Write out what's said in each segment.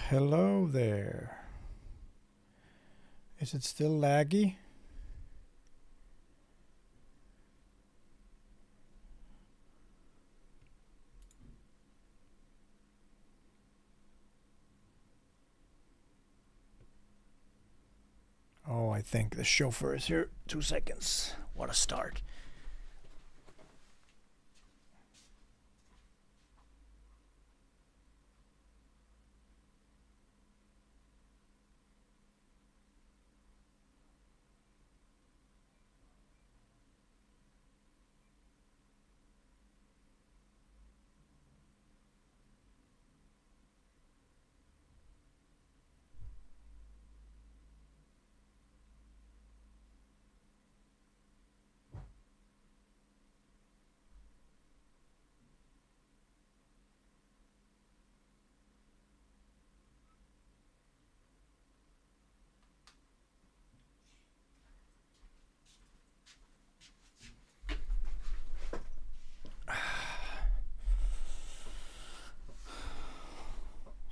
Hello there. Is it still laggy? Oh, I think the chauffeur is here. 2 seconds. What a start.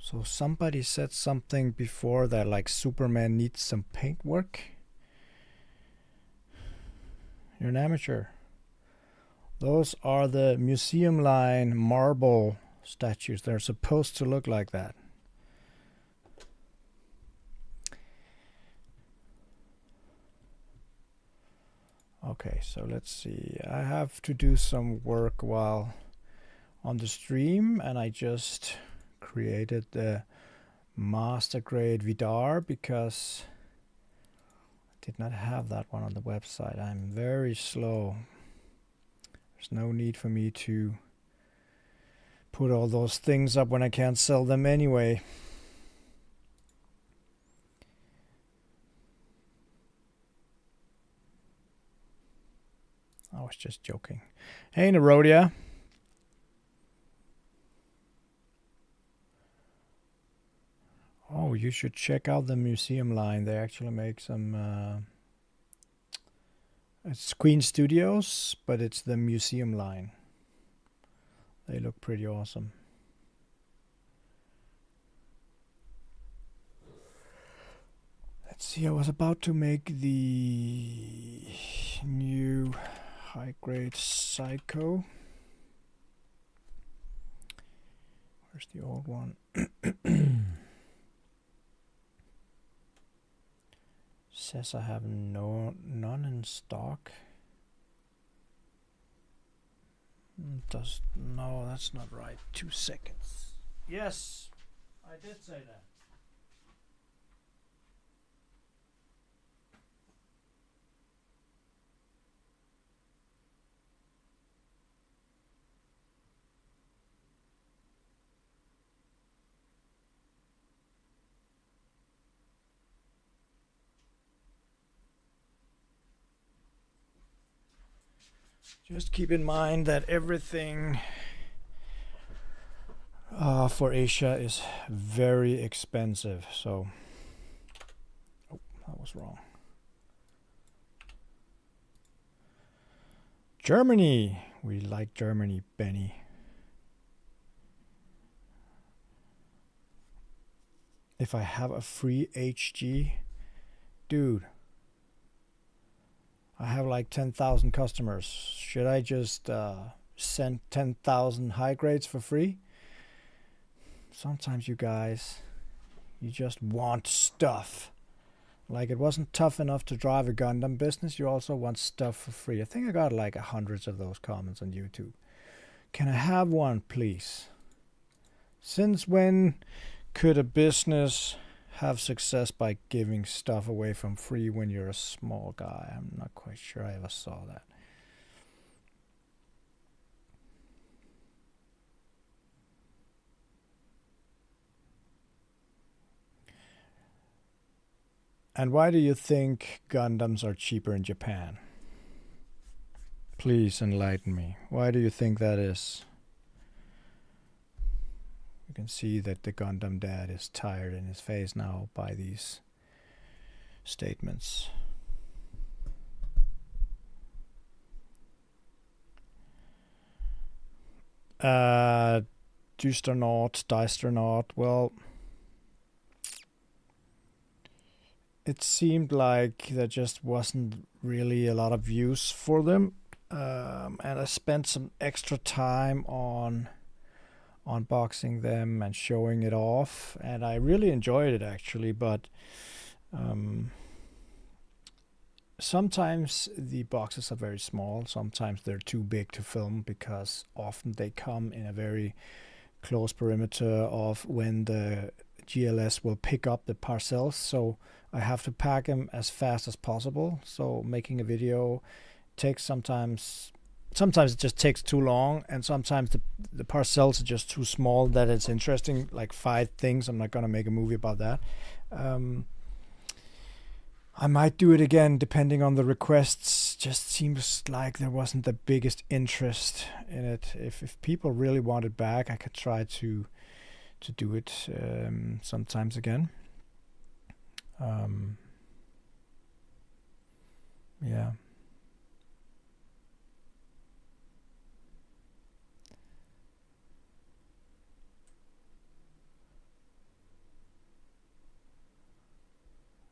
So somebody said something before that like Superman needs some paint work. You're an amateur. Those are the museum line marble statues. They're supposed to look like that. Okay, so let's see. I have to do some work while on the stream, and I just created the master grade Vidar because I did not have that one on the website. I'm very slow. There's no need for me to put all those things up when I can't sell them anyway. I was just joking. Hey, Narodia. Oh, you should check out the museum line. They actually make some... it's Queen Studios, but it's the museum line. They look pretty awesome. Let's see, I was about to make the new high-grade Psycho. Where's the old one? Says I have none in stock. No, that's not right. 2 seconds. Yes, I did say that. Just keep in mind that everything for Asia is very expensive. So, oh, that was wrong. Germany. We like Germany, Benny. If I have a free HG, dude, I have like 10,000 customers. Should I just send 10,000 high grades for free? Sometimes you guys, you just want stuff. Like it wasn't tough enough to drive a Gundam business, you also want stuff for free. I think I got like hundreds of those comments on YouTube. Can I have one, please? Since when could a business have success by giving stuff away from free when you're a small guy? I'm not quite sure I ever saw that. And why do you think Gundams are cheaper in Japan? Please enlighten me. Why do you think that is? You can see that the Gundam dad is tired in his face now by these statements. Dysternaut, well, it seemed like there just wasn't really a lot of use for them. And I spent some extra time on unboxing them and showing it off, and I really enjoyed it actually, but sometimes the boxes are very small, sometimes they're too big to film because often they come in a very close perimeter of when the GLS will pick up the parcels, so I have to pack them as fast as possible. So making a video takes sometimes it just takes too long, and sometimes the parcels are just too small that it's interesting, like 5 things. I'm not gonna make a movie about that. I might do it again depending on the requests. Just seems like there wasn't the biggest interest in it. If people really want it back, I could try to do it sometimes again. Yeah.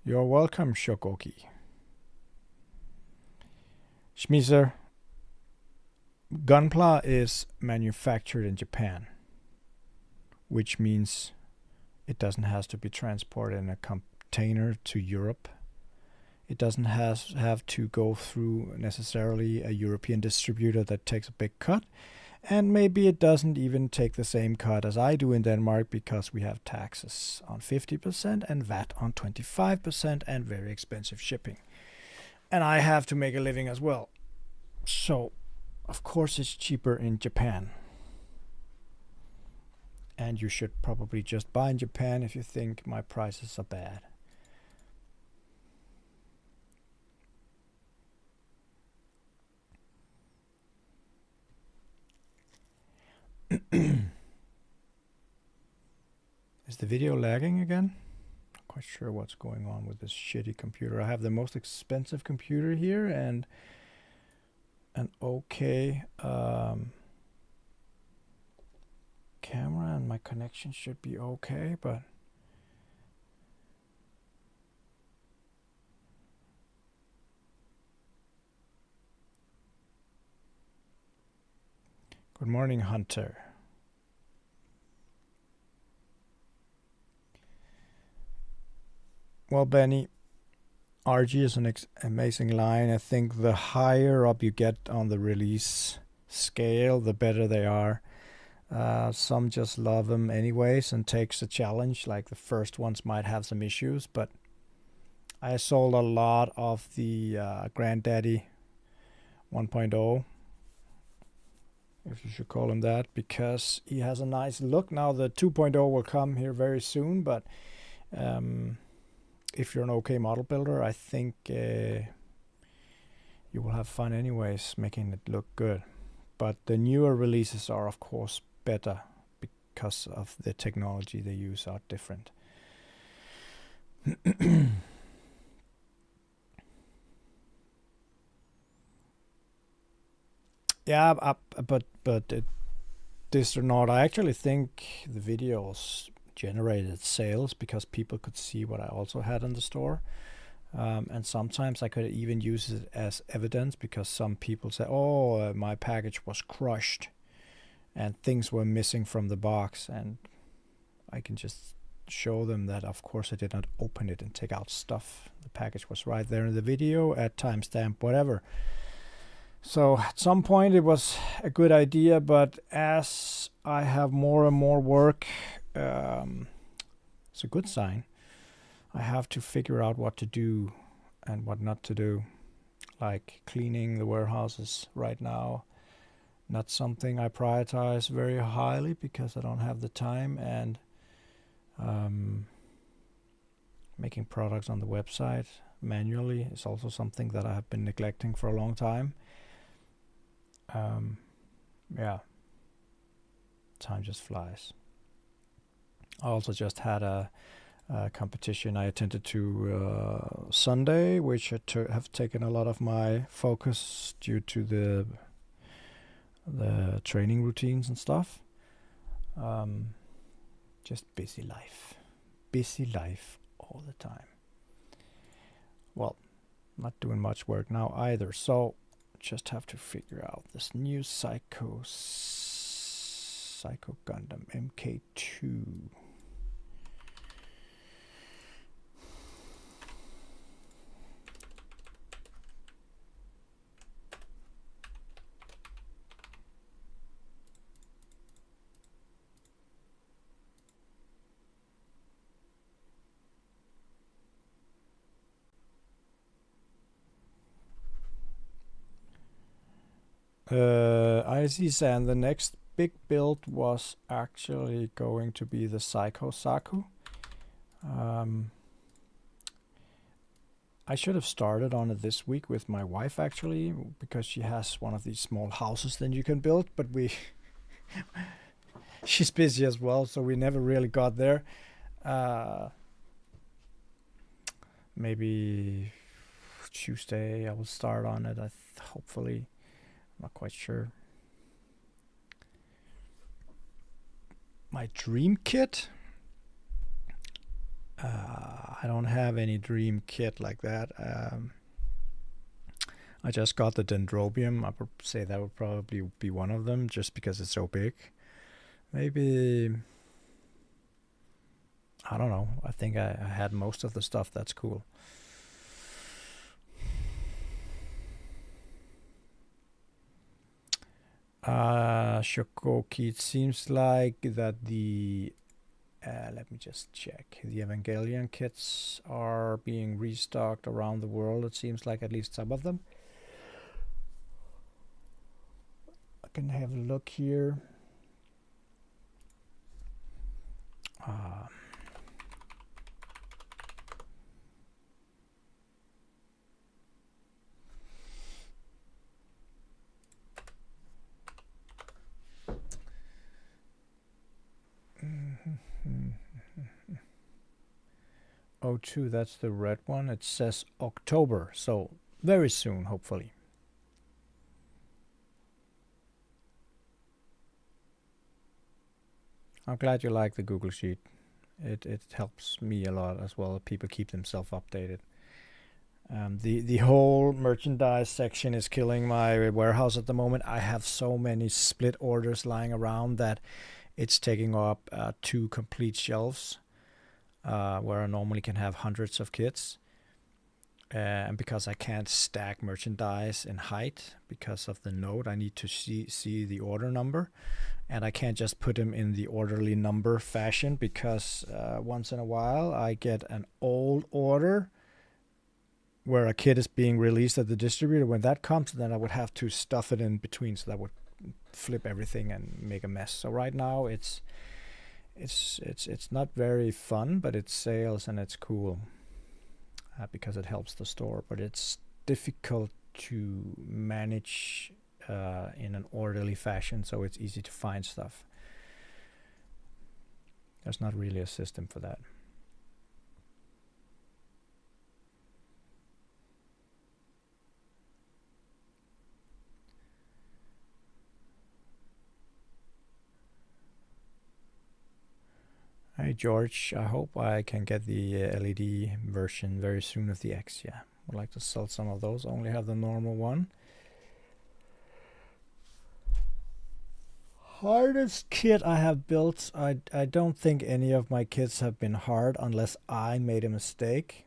You're welcome, Shokoki. Schmiser, Gunpla is manufactured in Japan, which means it doesn't have to be transported in a container to Europe. It doesn't have to go through necessarily a European distributor that takes a big cut. And maybe it doesn't even take the same cut as I do in Denmark, because we have taxes on 50% and VAT on 25% and very expensive shipping. And I have to make a living as well. So, of course, it's cheaper in Japan. And you should probably just buy in Japan if you think my prices are bad. Is the video lagging again? Not quite sure what's going on with this shitty computer. I have the most expensive computer here and an okay camera, and my connection should be okay, but good morning, Hunter. Well, Benny, RG is an amazing line. I think the higher up you get on the release scale, the better they are. Some just love them anyways and takes the challenge. Like the first ones might have some issues, but I sold a lot of the Granddaddy 1.0, if you should call him that, because he has a nice look. Now the 2.0 will come here very soon, but if you're an okay model builder, I think you will have fun anyways making it look good. But the newer releases are of course better because of the technology they use are different. Yeah, but this or not, I actually think the videos generated sales because people could see what I also had in the store. And sometimes I could even use it as evidence because some people say, oh, my package was crushed and things were missing from the box, and I can just show them that of course I did not open it and take out stuff. The package was right there in the video at timestamp whatever. So at some point it was a good idea, but as I have more and more work, it's a good sign. I have to figure out what to do and what not to do, like cleaning the warehouses right now. Not something I prioritize very highly because I don't have the time, and making products on the website manually is also something that I have been neglecting for a long time. Yeah, time just flies. I also just had a competition I attended to Sunday, which have taken a lot of my focus due to the training routines and stuff. Just busy life all the time. well, not doing much work now either. So just have to figure out this new Psycho Gundam MK2. I see, San. The next big build was actually going to be the Psycho Saku. I should have started on it this week with my wife, actually, because she has one of these small houses that you can build, but she's busy as well, so we never really got there. Maybe Tuesday I will start on it, hopefully. I'm not quite sure. My dream kit? I don't have any dream kit like that. I just got the Dendrobium. I would say that would probably be one of them, just because it's so big. Maybe, I don't know. I think I had most of the stuff that's cool. Shokoki, it seems like that the let me just check. The Evangelion kits are being restocked around the world. It seems like at least some of them. I can have a look here. Oh, 02, that's the red one. It says October, so very soon, hopefully. I'm glad you like the Google Sheet. It helps me a lot as well. People keep themselves updated. The whole merchandise section is killing my warehouse at the moment. I have so many split orders lying around that it's taking up 2 complete shelves, where I normally can have hundreds of kits. And because I can't stack merchandise in height because of the node, I need to see the order number. And I can't just put them in the orderly number fashion, because once in a while I get an old order where a kit is being released at the distributor. When that comes, then I would have to stuff it in between, so that would flip everything and make a mess. So right now it's not very fun, but it's sales and it's cool, because it helps the store. But it's difficult to manage in an orderly fashion, so it's easy to find stuff. There's not really a system for that. Hey George, I hope I can get the LED version very soon of the X. Yeah, would like to sell some of those. Only have the normal one. Hardest kit I have built. I don't think any of my kits have been hard unless I made a mistake.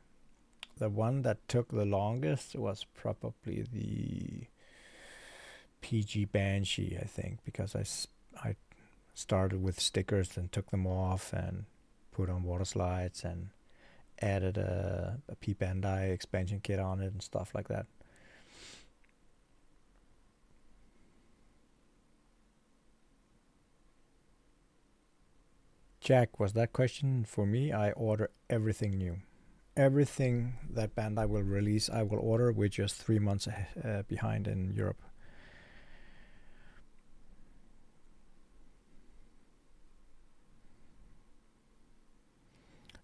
The one that took the longest was probably the PG Banshee, I think, because I started with stickers and took them off and put on water slides and added a P Bandai expansion kit on it and stuff like that. Jack, was that question for me? I order everything new. Everything that Bandai will release, I will order. We're just 3 months behind in Europe.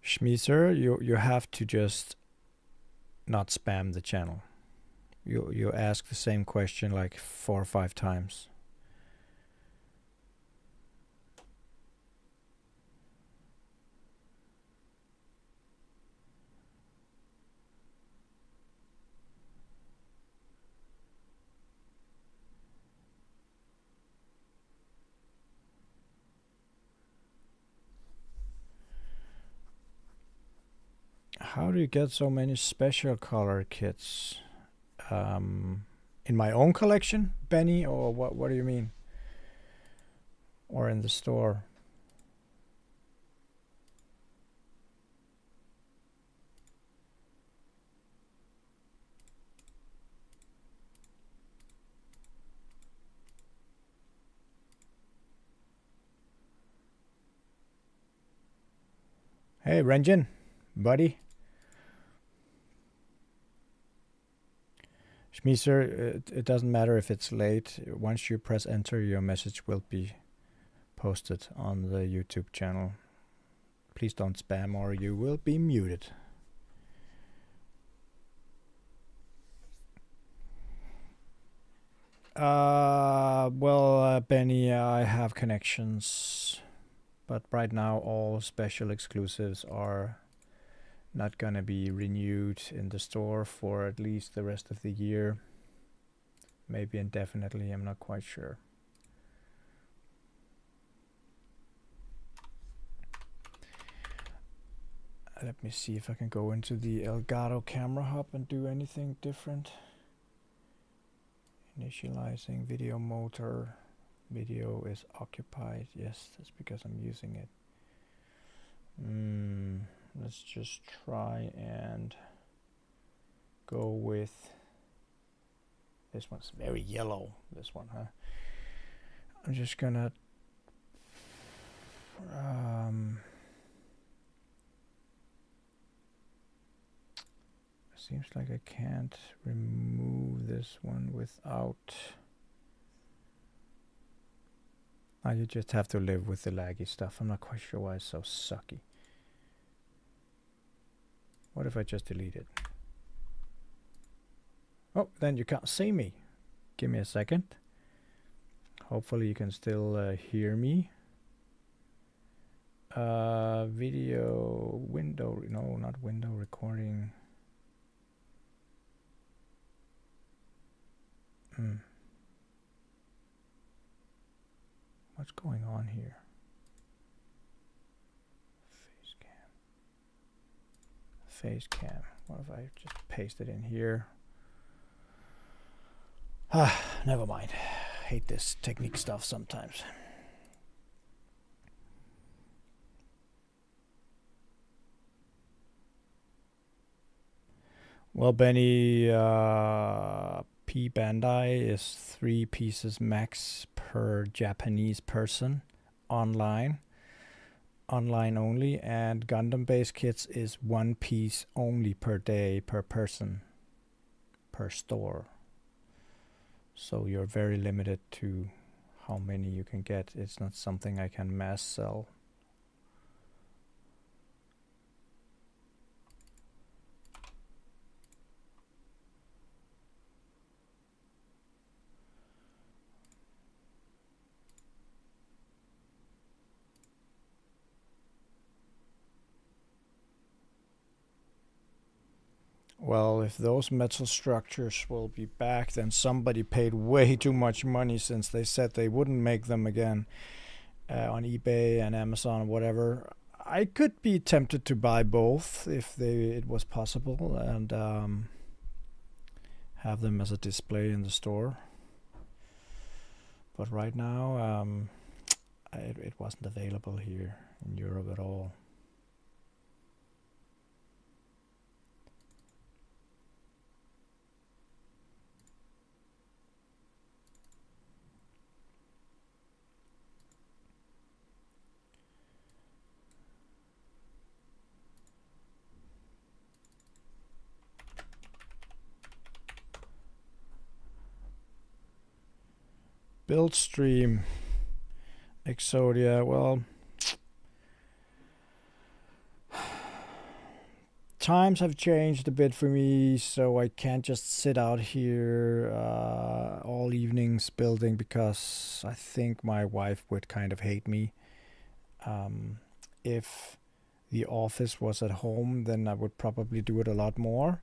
Schmeezer, you have to just not spam the channel. You ask the same question like 4 or 5 times. How do you get so many special color kits? In my own collection, Benny, or what do you mean? Or in the store? Hey, Renjin, buddy. Schmeezer, it doesn't matter if it's late. Once you press enter, your message will be posted on the YouTube channel. Please don't spam or you will be muted. Well, Benny, I have connections, but right now all special exclusives are not gonna be renewed in the store for at least the rest of the year. Maybe indefinitely, I'm not quite sure. Let me see if I can go into the Elgato camera hub and do anything different. Initializing video motor. Video is occupied. Yes, that's because I'm using it. Let's just try and go with this one's very yellow. This one, huh? I'm just gonna seems like I can't remove this one without. You just have to live with the laggy stuff. I'm not quite sure why it's so sucky. What if I just delete it? Oh, then you can't see me. Give me a second. Hopefully you can still hear me. Video window, no, not window recording. What's going on here? Face cam. What if I just paste it in here? Never mind. Hate this technique stuff sometimes. Well, Benny, P Bandai is 3 pieces max per Japanese person online only, and Gundam base kits is 1 piece only per day per person per store. So you're very limited to how many you can get. It's not something I can mass sell. Well, if those metal structures will be back, then somebody paid way too much money, since they said they wouldn't make them again on eBay and Amazon or whatever. I could be tempted to buy both if it was possible, and have them as a display in the store. But right now, it wasn't available here in Europe at all. Build stream, Exodia. Well, times have changed a bit for me, so I can't just sit out here all evenings building, because I think my wife would kind of hate me. If the office was at home, then I would probably do it a lot more.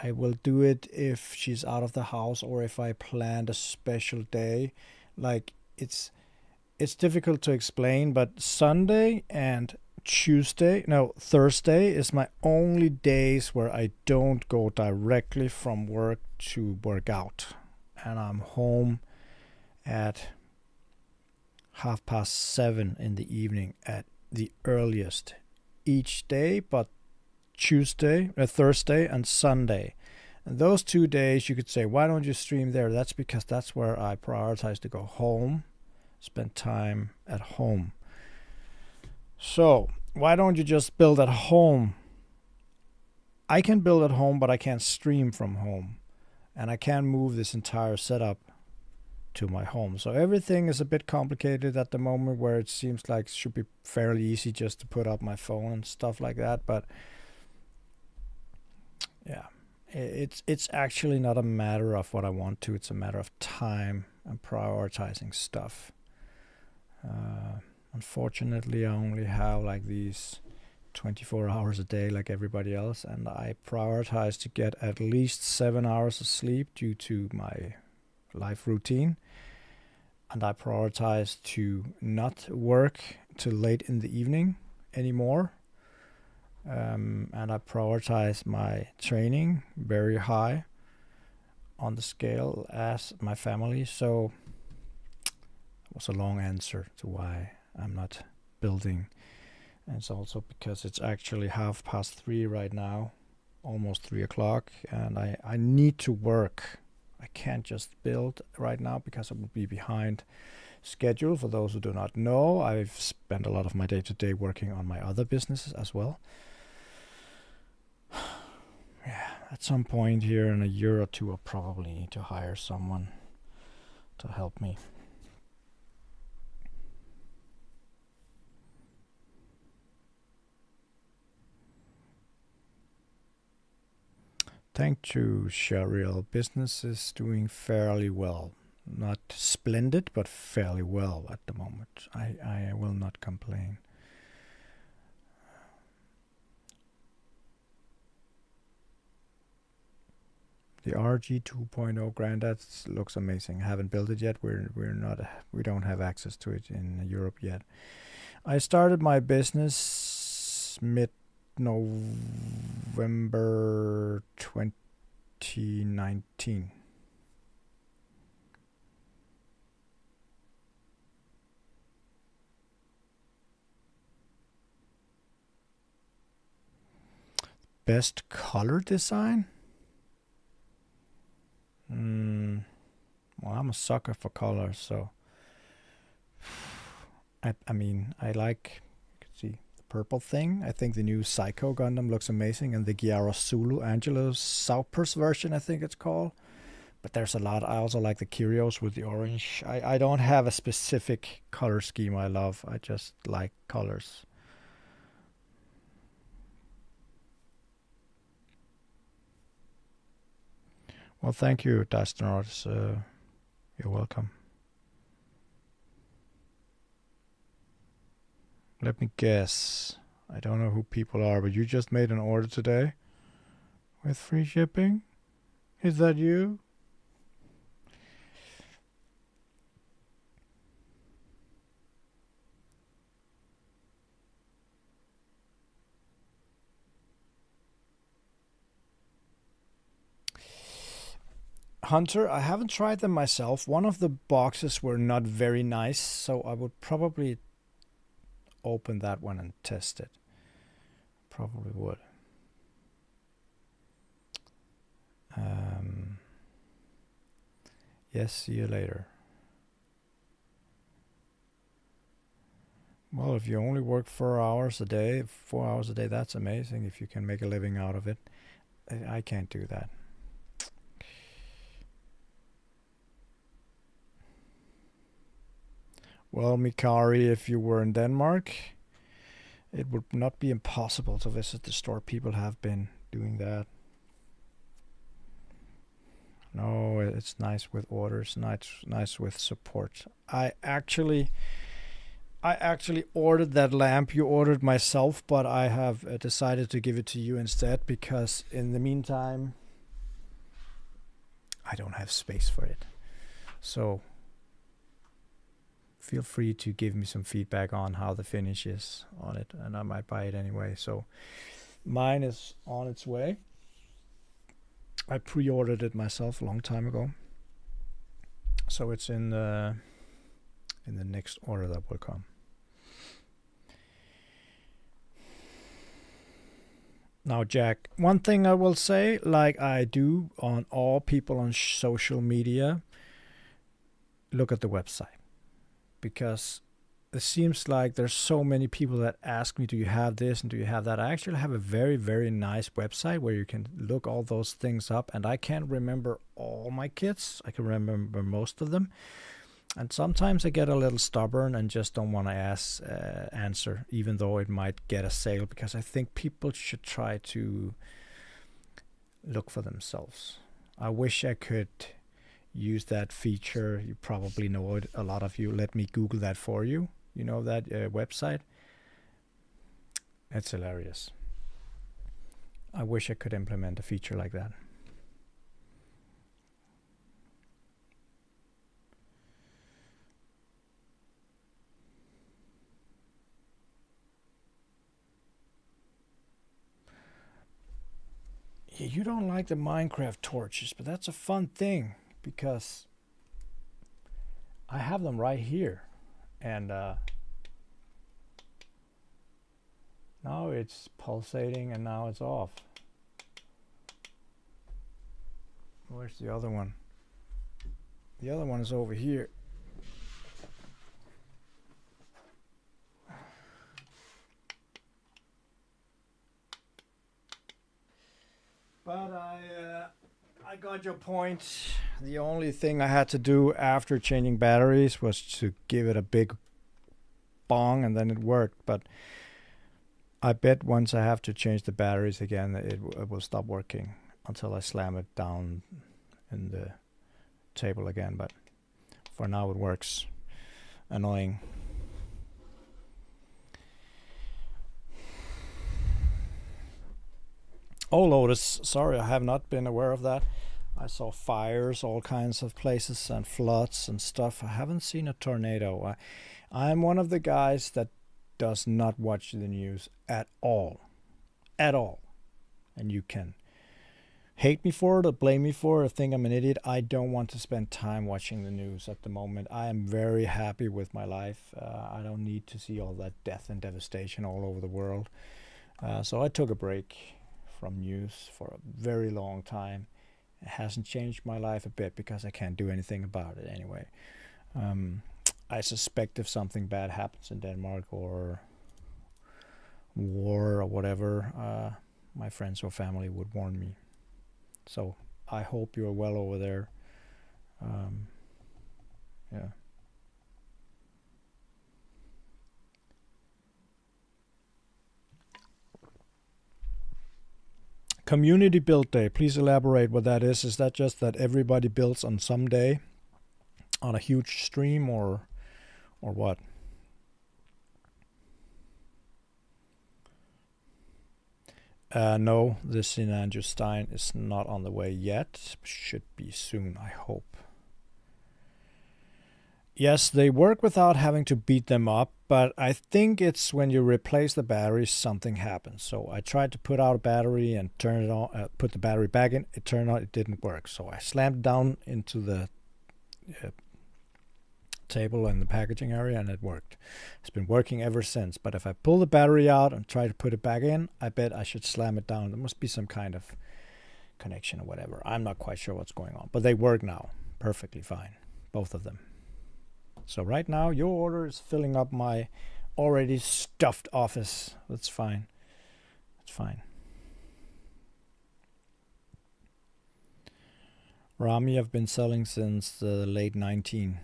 I will do it if she's out of the house, or if I planned a special day. Like, it's difficult to explain, but Sunday and Thursday is my only days where I don't go directly from work to work out. And I'm home at 7:30 in the evening at the earliest each day, but Thursday and Sunday. And those 2 days, you could say, why don't you stream there? That's because that's where I prioritize to go home, spend time at home. So why don't you just build at home? I can build at home, but I can't stream from home. And I can't move this entire setup to my home. So everything is a bit complicated at the moment, where it seems like it should be fairly easy just to put up my phone and stuff like that. But yeah, it's actually not a matter of what I want to. It's a matter of time and prioritizing stuff. Unfortunately, I only have like these 24 hours a day like everybody else, and I prioritize to get at least 7 hours of sleep due to my life routine, and I prioritize to not work till late in the evening anymore, and I prioritize my training very high on the scale as my family. So it was a long answer to why I'm not building. And it's also because it's actually 3:30 right now, almost 3 o'clock, and I need to work. I can't just build right now because I will be behind schedule. For those who do not know, I've spent a lot of my day-to-day working on my other businesses as well. Yeah, at some point here in a year or two, I'll probably need to hire someone to help me. Thanks to Shariel, business is doing fairly well. Not splendid, but fairly well at the moment. I will not complain. The RG 2.0 Grandad looks amazing. I haven't built it yet. We don't have access to it in Europe yet. I started my business mid-November 2019. Best color design? Well, I'm a sucker for colors, so I mean, I like, you can see the purple thing. I think the new Psycho Gundam looks amazing, and the Gyarosulu Angelos Saupers version, I think it's called. But there's a lot. I also like the Kyrios with the orange. I don't have a specific color scheme I love. I just like colors. Well, thank you, Dastronauts. You're welcome. Let me guess. I don't know who people are, but you just made an order today with free shipping? Is that you? Hunter, I haven't tried them myself. One of the boxes were not very nice, so I would probably open that one and test it. Probably would. Yes, see you later. Well, if you only work 4 hours a day, that's amazing. If you can make a living out of it. I can't do that. Well, Mikari, if you were in Denmark, it would not be impossible to visit the store. People have been doing that. No, it's nice with orders, nice with support. I actually ordered that lamp you ordered myself, but I have decided to give it to you instead because in the meantime, I don't have space for it. So feel free to give me some feedback on how the finish is on it, and I might buy it anyway. So mine is on its way. I pre-ordered it myself a long time ago, so it's in the next order that will come. Now, Jack, one thing I will say, like I do on all people on social media, look at the website, because it seems like there's so many people that ask me, do you have this and do you have that? I actually have a very, very nice website where you can look all those things up, and I can't remember all my kits. I can remember most of them. And sometimes I get a little stubborn and just don't want to answer, even though it might get a sale, because I think people should try to look for themselves. I wish I could use that feature. You probably know it, a lot of you. Let me Google that for you. You know that website? It's hilarious. I wish I could implement a feature like that. Yeah, you don't like the Minecraft torches, but that's a fun thing, because I have them right here, and now it's pulsating and now it's off. Where's the other one? The other one is over here. But I got your point. The only thing I had to do after changing batteries was to give it a big bong, and then it worked. But I bet once I have to change the batteries again, it will stop working until I slam it down in the table again. But for now it works. Annoying. Oh, Lotus, sorry, I have not been aware of that. I saw fires all kinds of places and floods and stuff. I haven't seen a tornado. I'm one of the guys that does not watch the news at all. At all. And you can hate me for it or blame me for it or think I'm an idiot. I don't want to spend time watching the news at the moment. I am very happy with my life. I don't need to see all that death and devastation all over the world. So I took a break from news for a very long time. It hasn't changed my life a bit because I can't do anything about it anyway. I suspect if something bad happens in Denmark or war or whatever, my friends or family would warn me. So I hope you're well over there. Yeah. Community build day. Please elaborate what that is. Is that just that everybody builds on some day on a huge stream, or what? No, the St. Stein is not on the way yet. Should be soon, I hope. Yes, they work without having to beat them up, but I think it's when you replace the batteries, something happens. So I tried to put out a battery and turn it on, put the battery back in. It turned out it didn't work. So I slammed it down into the table in the packaging area, and it worked. It's been working ever since. But if I pull the battery out and try to put it back in, I bet I should slam it down. There must be some kind of connection or whatever. I'm not quite sure what's going on, but they work now perfectly fine, both of them. So right now your order is filling up my already stuffed office. That's fine. It's fine. Rami I've been selling since the late 19.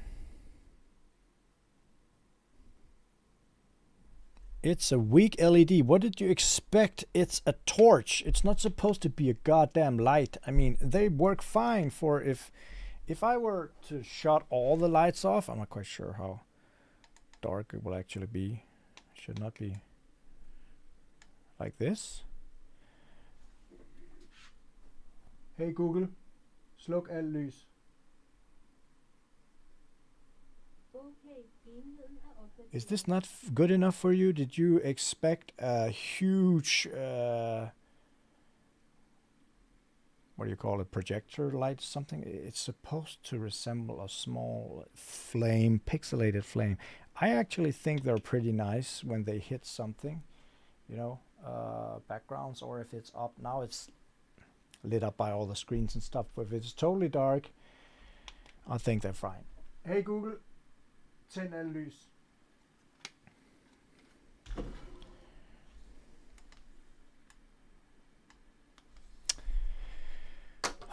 It's a weak LED. What did you expect? It's a torch. It's not supposed to be a goddamn light. I mean, they work fine for if I were to shut all the lights off. I'm not quite sure how dark it will actually be. It should not be like this. Hey Google, sluk all lys. Is this not good enough for you? Did you expect a huge, what do you call it, projector light, something? It's supposed to resemble a small flame, pixelated flame. I actually think they're pretty nice when they hit something, you know, backgrounds, or if it's up. Now it's lit up by all the screens and stuff, but if it's totally dark, I think they're fine. Hey Google, tænd alle lys.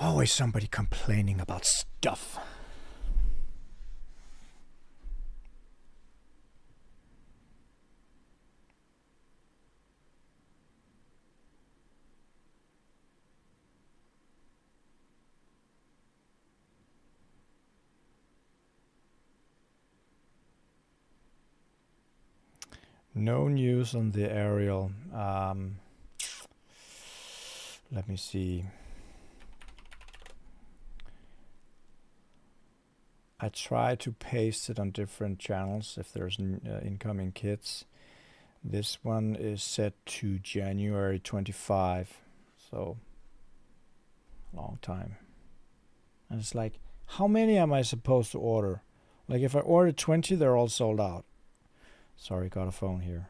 Always somebody complaining about stuff. No news on the aerial. Let me see. I try to paste it on different channels if there's incoming kits. This one is set to January 25, so long time. And it's like, how many am I supposed to order? Like if I order 20, they're all sold out. Sorry, got a phone here.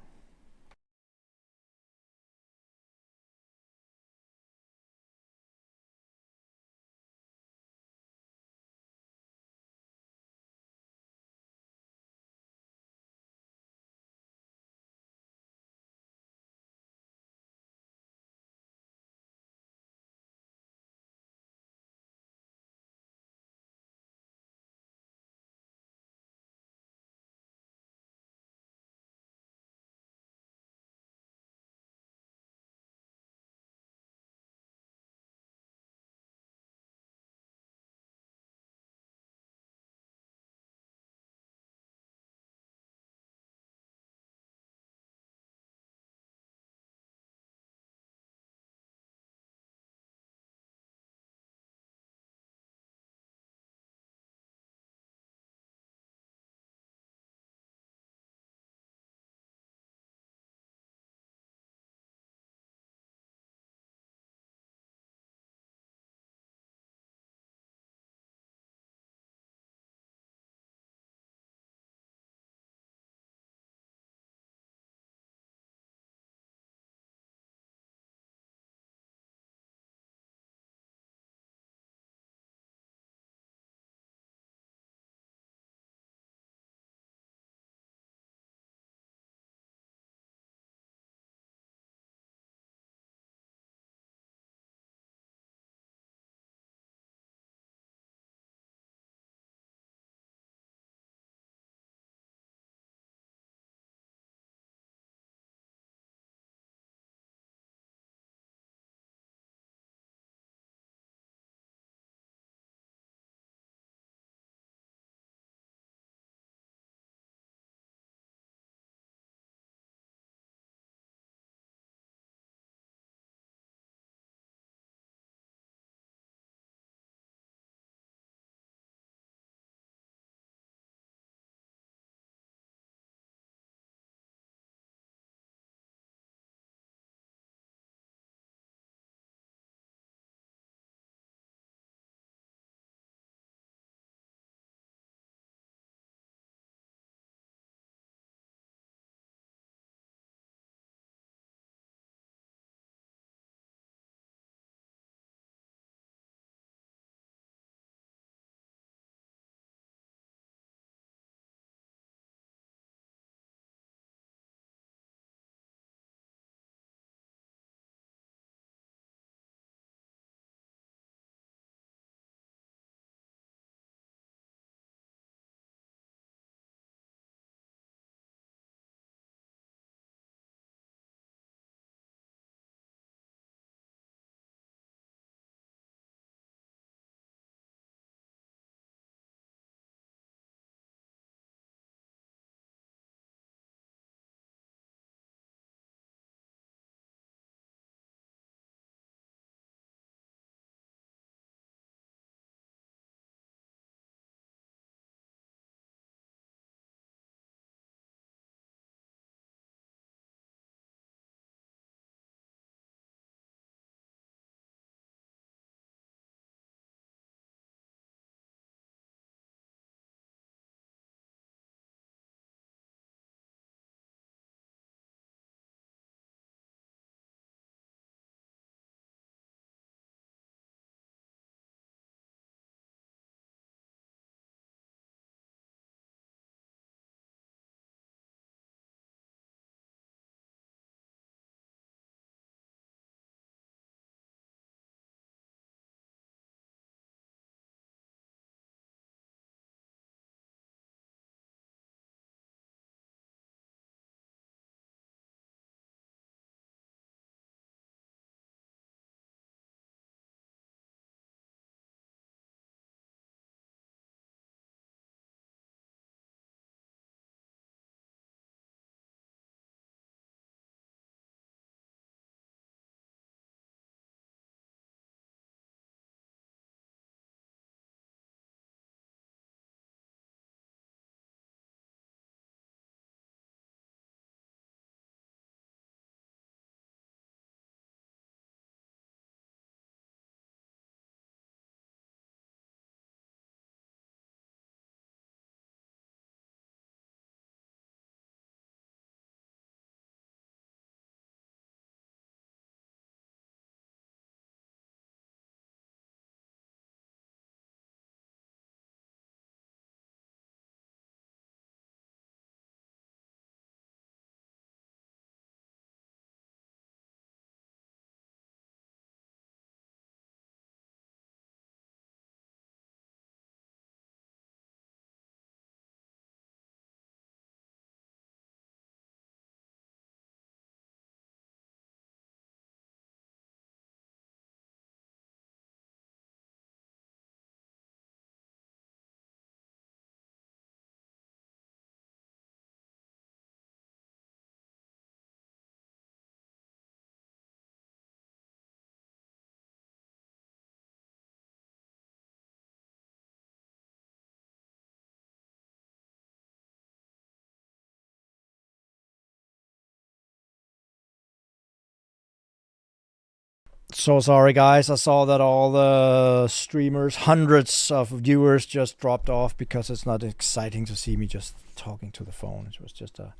So sorry, guys. I saw that all the streamers, hundreds of viewers, just dropped off because it's not exciting to see me just talking to the phone. It was just a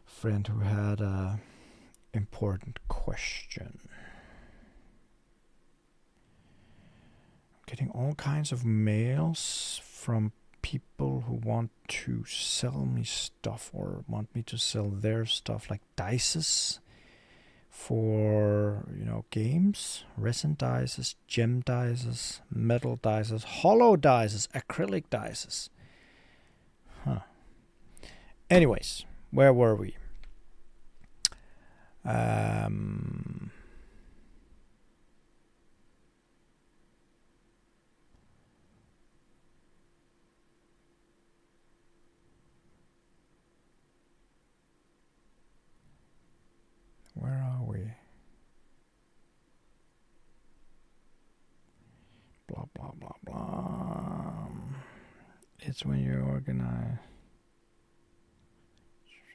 friend who had a important question. I'm getting all kinds of mails from people who want to sell me stuff or want me to sell their stuff, like dices for, games, resin dices, gem dices, metal dices, hollow dices, acrylic dices. Huh. Anyways, where were we? Where are we? Blah, blah, blah, blah. It's when you organize.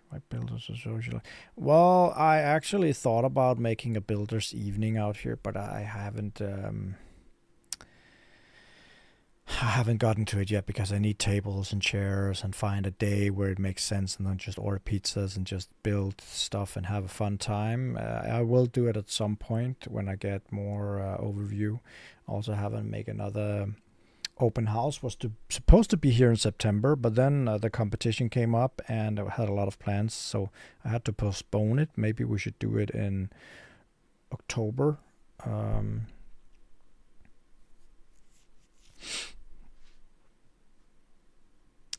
My builders are social. Well, I actually thought about making a builder's evening out here, but I haven't. I haven't gotten to it yet because I need tables and chairs and find a day where it makes sense and then just order pizzas and just build stuff and have a fun time. I will do it at some point when I get more overview. Also haven't make another open house. Was supposed to be here in September, but then the competition came up and I had a lot of plans, so I had to postpone it. Maybe we should do it in October.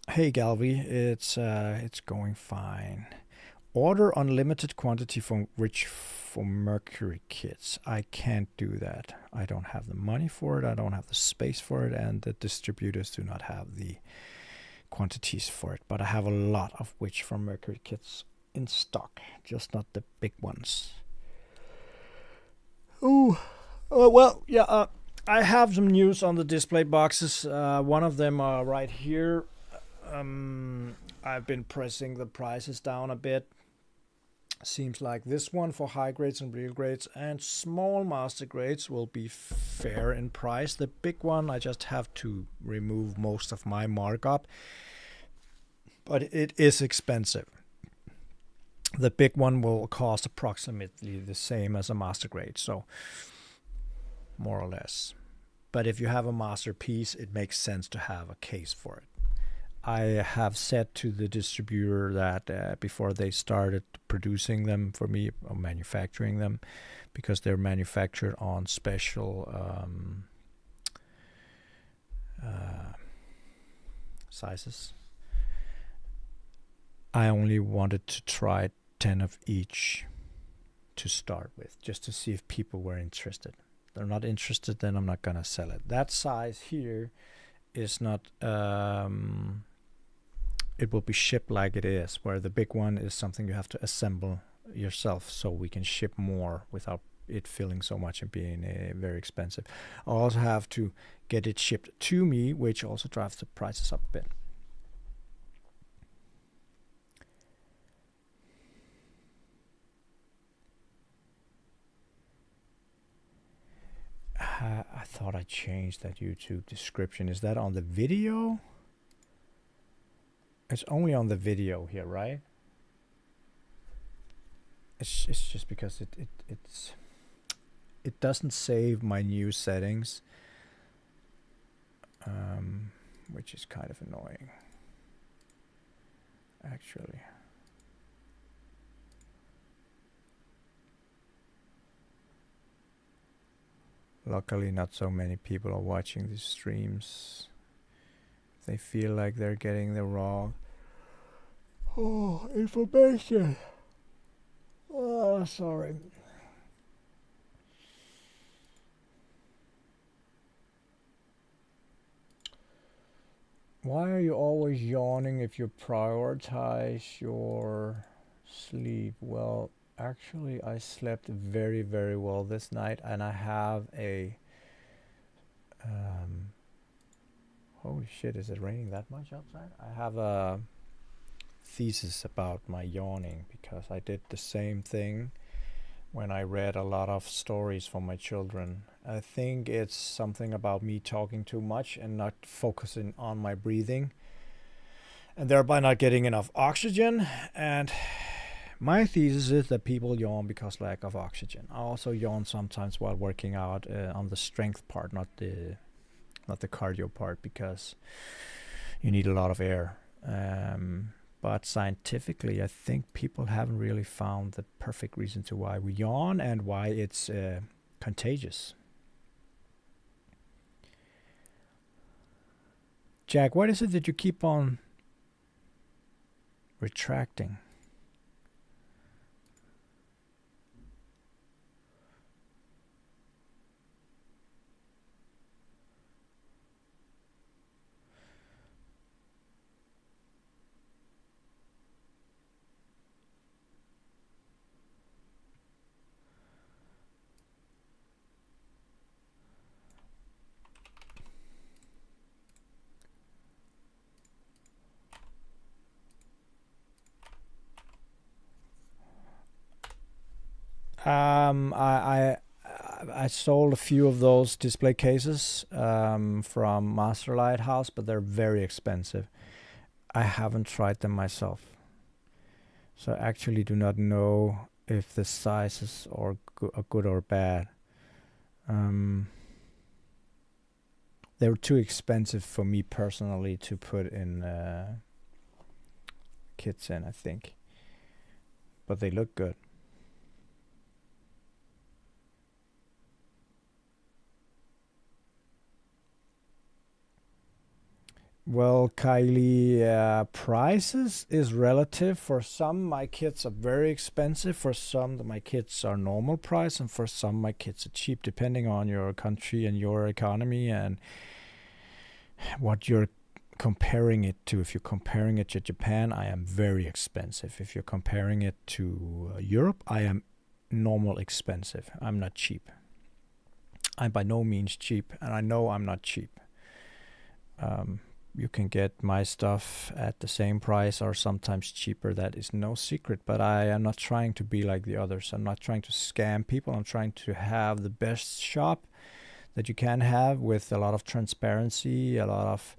Hey Galvi, it's going fine. Order unlimited quantity for Mercury kits. I can't do that. I don't have the money for it. I don't have the space for it, and the distributors do not have the quantities for it. But I have a lot of witch from Mercury kits in stock, just not the big ones. Oh, well, yeah. I have some news on the display boxes. One of them are right here. I've been pressing the prices down a bit. Seems like this one for high grades and real grades and small master grades will be fair in price. The big one, I just have to remove most of my markup, but it is expensive. The big one will cost approximately the same as a master grade, so more or less. But if you have a masterpiece, it makes sense to have a case for it. I have said to the distributor that before they started producing them for me, or manufacturing them, because they're manufactured on special sizes, I only wanted to try 10 of each to start with, just to see if people were interested. If they're not interested, then I'm not going to sell it. That size here is not... it will be shipped like it is, where the big one is something you have to assemble yourself, so we can ship more without it feeling so much and being very expensive. I also have to get it shipped to me, which also drives the prices up a bit. I thought I changed that YouTube description. Is that on the video? It's only on the video here, right? It's just because it doesn't save my new settings, which is kind of annoying, actually. Luckily, not so many people are watching these streams. They feel like they're getting the wrong information. Oh, sorry. Why are you always yawning if you prioritize your sleep? Well, actually, I slept very, very well this night, and I have a... holy shit, is it raining that much outside? I have a thesis about my yawning because I did the same thing when I read a lot of stories for my children. I think it's something about me talking too much and not focusing on my breathing, and thereby not getting enough oxygen. And my thesis is that people yawn because lack of oxygen. I also yawn sometimes while working out on the strength part, not the cardio part, because you need a lot of air. But scientifically, I think people haven't really found the perfect reason to why we yawn and why it's contagious. Jack, what is it that you keep on retracting? I sold a few of those display cases from Master Lighthouse, but they're very expensive. I haven't tried them myself, so I actually do not know if the sizes are good or bad. They were too expensive for me personally to put in kits in, I think, but they look good. Well, Kylie, prices is relative. For some, my kits are very expensive. For some, my kits are normal price, and for some, my kits are cheap, depending on your country and your economy and what you're comparing it to. If you're comparing it to Japan, I am very expensive. If you're comparing it to Europe, I am normal expensive. I'm not cheap. I'm by no means cheap, and I know I'm not cheap. You can get my stuff at the same price or sometimes cheaper. That is no secret, but I am not trying to be like the others. I'm not trying to scam people. I'm trying to have the best shop that you can have, with a lot of transparency, a lot of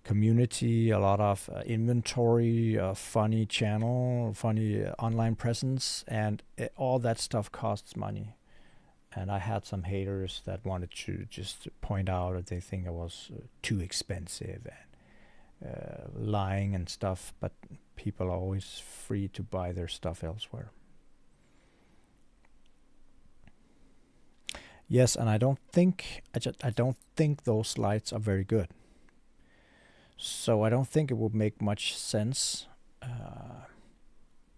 community, a lot of inventory, a funny channel, funny online presence, and all that stuff costs money. And I had some haters that wanted to just point out that they think I was too expensive and lying and stuff, but people are always free to buy their stuff elsewhere. Yes, and I don't think those lights are very good. So I don't think it would make much sense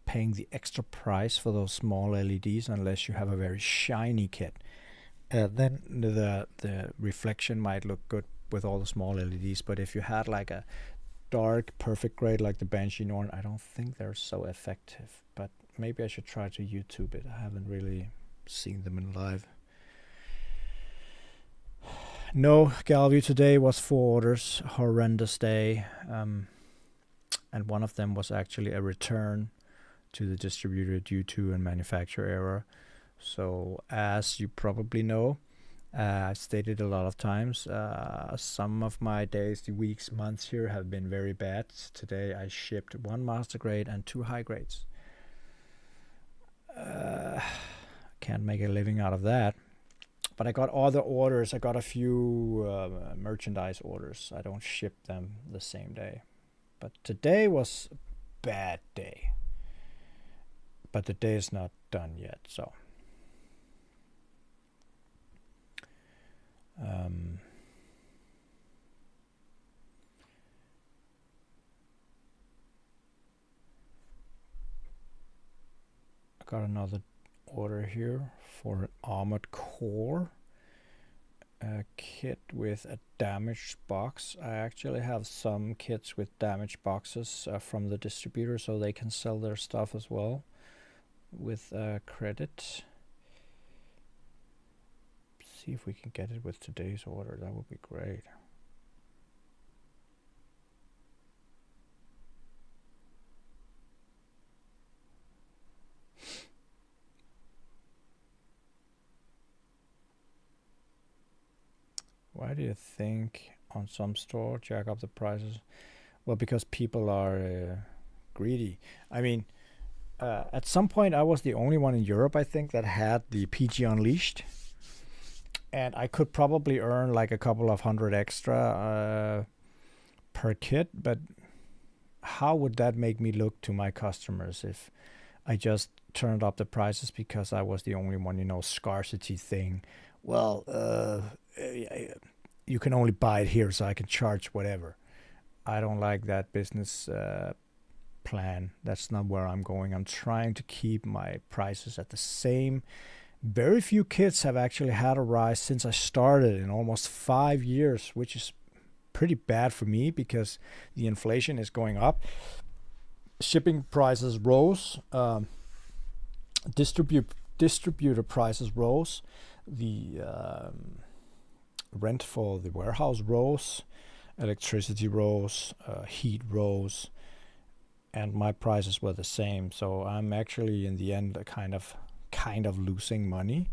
paying the extra price for those small LEDs unless you have a very shiny kit. Then the reflection might look good with all the small LEDs, but if you had like a dark perfect grade like the Banshee Norn, I don't think they're so effective. But maybe I should try to YouTube it. I haven't really seen them in live. No, Galview, today was 4 orders. Horrendous day. And one of them was actually a return to the distributor due to a manufacturer error. So as you probably know, I've stated a lot of times, some of my days, the weeks, months here have been very bad. Today I shipped 1 master grade and 2 high grades. Can't make a living out of that. But I got other orders. I got a few merchandise orders. I don't ship them the same day. But today was a bad day. But the day is not done yet, so. I got another order here for an armored core, a kit with a damaged box. I actually have some kits with damaged boxes from the distributor, so they can sell their stuff as well with credit. See if we can get it with today's order. That would be great. Why do you think on some store jack up the prices? Well, because people are greedy. I mean, at some point I was the only one in Europe, I think, that had the PG Unleashed, and I could probably earn like a couple of hundred extra per kit. But how would that make me look to my customers if I just turned up the prices because I was the only one? Scarcity thing. Well, you can only buy it here, so I can charge whatever. I don't like that business plan. That's not where I'm going. I'm trying to keep my prices at the same. Very few kits have actually had a rise since I started in almost 5 years, which is pretty bad for me because the inflation is going up. Shipping prices rose. Distributor prices rose. The rent for the warehouse rose. Electricity rose. Heat rose. And my prices were the same. So I'm actually in the end kind of losing money.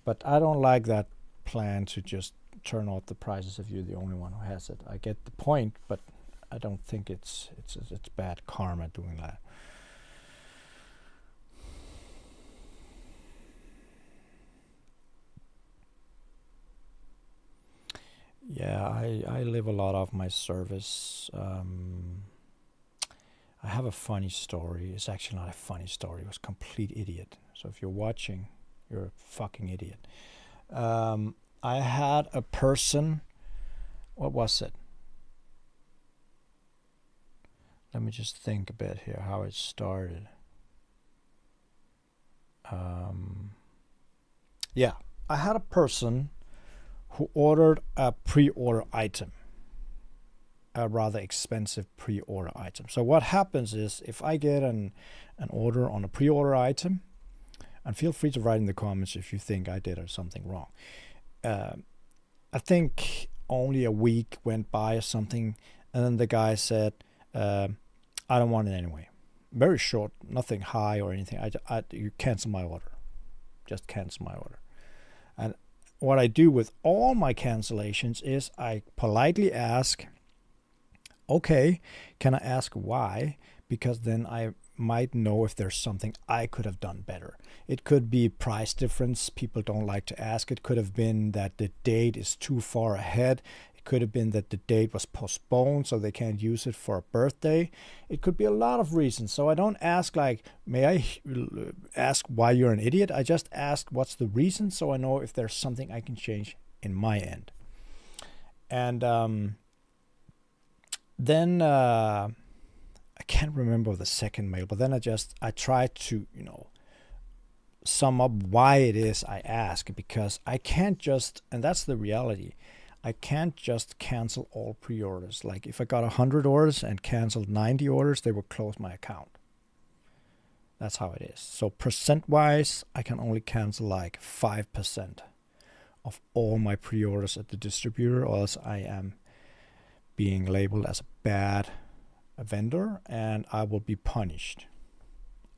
But I don't like that plan to just turn off the prices if you're the only one who has it. I get the point, but I don't think it's bad karma doing that. Yeah, I live a lot of my service. I have a funny story. It's actually not a funny story. It was a complete idiot. So if you're watching, you're a fucking idiot. I had a person. What was it? Let me just think a bit here how it started. Yeah, I had a person who ordered a pre-order item, a rather expensive pre-order item. So what happens is if I get an order on a pre-order item, and feel free to write in the comments if you think I did something wrong. I think only a week went by or something, and then the guy said, I don't want it anyway. Very short, nothing high or anything. You cancel my order. Just cancel my order. And what I do with all my cancellations is I politely ask, okay, can I ask why? Because then I might know if there's something I could have done better. It could be price difference. People don't like to ask. It could have been that the date is too far ahead. It could have been that the date was postponed so they can't use it for a birthday. It could be a lot of reasons. So I don't ask like, may I ask why you're an idiot? I just ask what's the reason so I know if there's something I can change in my end. And then I can't remember the second mail, but then I tried to, sum up why it is I ask, because I can't just, and that's the reality, I can't just cancel all pre-orders. Like if I got 100 orders and canceled 90 orders, they would close my account. That's how it is. So percent-wise, I can only cancel like 5% of all my pre-orders at the distributor, or else I am being labeled as a bad vendor and I will be punished.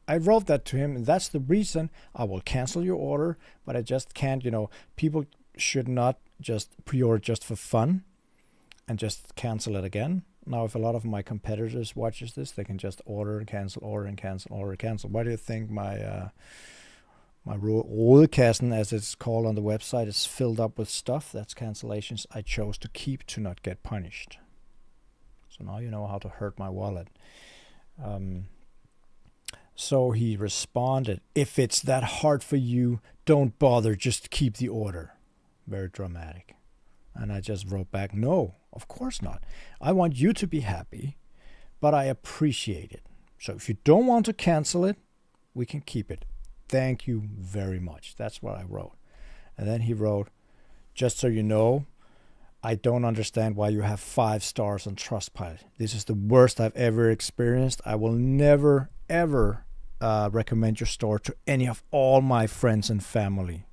I wrote that to him, and that's the reason I will cancel your order, but I just can't, people should not just pre-order just for fun and just cancel it again. Now, if a lot of my competitors watches this, they can just order and cancel, order and cancel, order and cancel. Why do you think my Rådkassen, as it's called on the website, is filled up with stuff? That's cancellations I chose to keep to not get punished. So now you know how to hurt my wallet. So he responded, if it's that hard for you, don't bother, just keep the order. Very dramatic. And I just wrote back, no, of course not. I want you to be happy, but I appreciate it. So if you don't want to cancel it, we can keep it. Thank you very much. That's what I wrote. And then he wrote, just so you know, I don't understand why you have 5 stars on Trustpilot. This is the worst I've ever experienced. I will never, ever recommend your store to any of all my friends and family.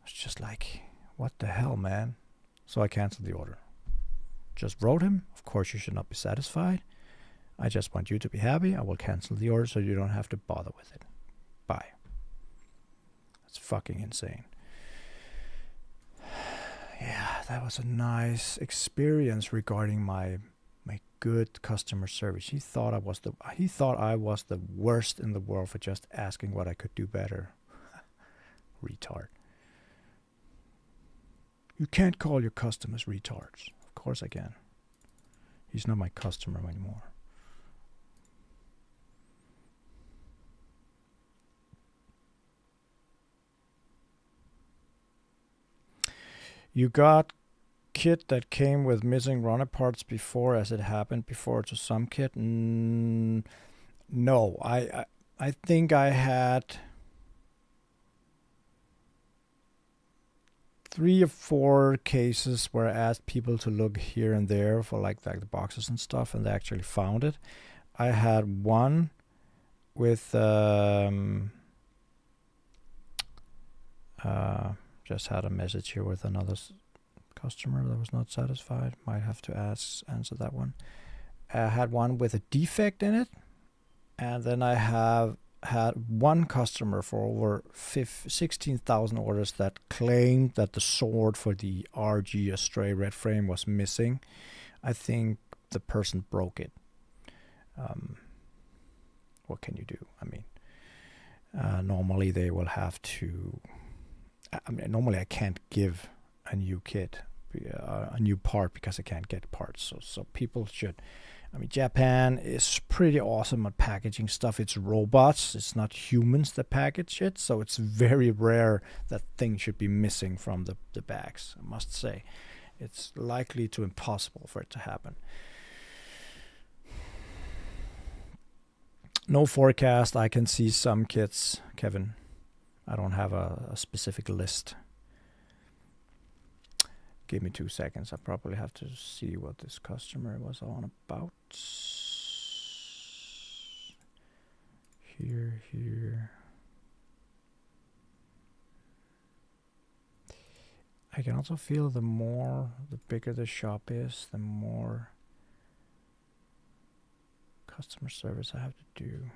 It's just like, what the hell, man? So I canceled the order. Just wrote him, of course you should not be satisfied. I just want you to be happy. I will cancel the order so you don't have to bother with it. Bye. That's fucking insane. Yeah, that was a nice experience regarding my good customer service. He thought I was the worst in the world for just asking what I could do better. Retard. You can't call your customers retards. Of course I can. He's not my customer anymore. You got kit that came with missing runner parts before, as it happened before to some kit? No, I think I had 3 or 4 cases where I asked people to look here and there for like the boxes and stuff, and they actually found it. I had one with just had a message here with another customer that was not satisfied. Might have to answer that one. I had one with a defect in it, and then I have had one customer for over 16,000 orders that claimed that the sword for the RG Astray red frame was missing. I think the person broke it. What can you do? I mean, normally they will have to. I mean, normally I can't give a new kit, a new part, because I can't get parts. So people should. I mean, Japan is pretty awesome at packaging stuff. It's robots. It's not humans that package it. So it's very rare that things should be missing from the bags, I must say. It's likely to impossible for it to happen. No forecast. I can see some kits, Kevin. I don't have a specific list. Give me 2 seconds. I probably have to see what this customer was on about. Here. I can also feel the bigger the shop is, the more customer service I have to do.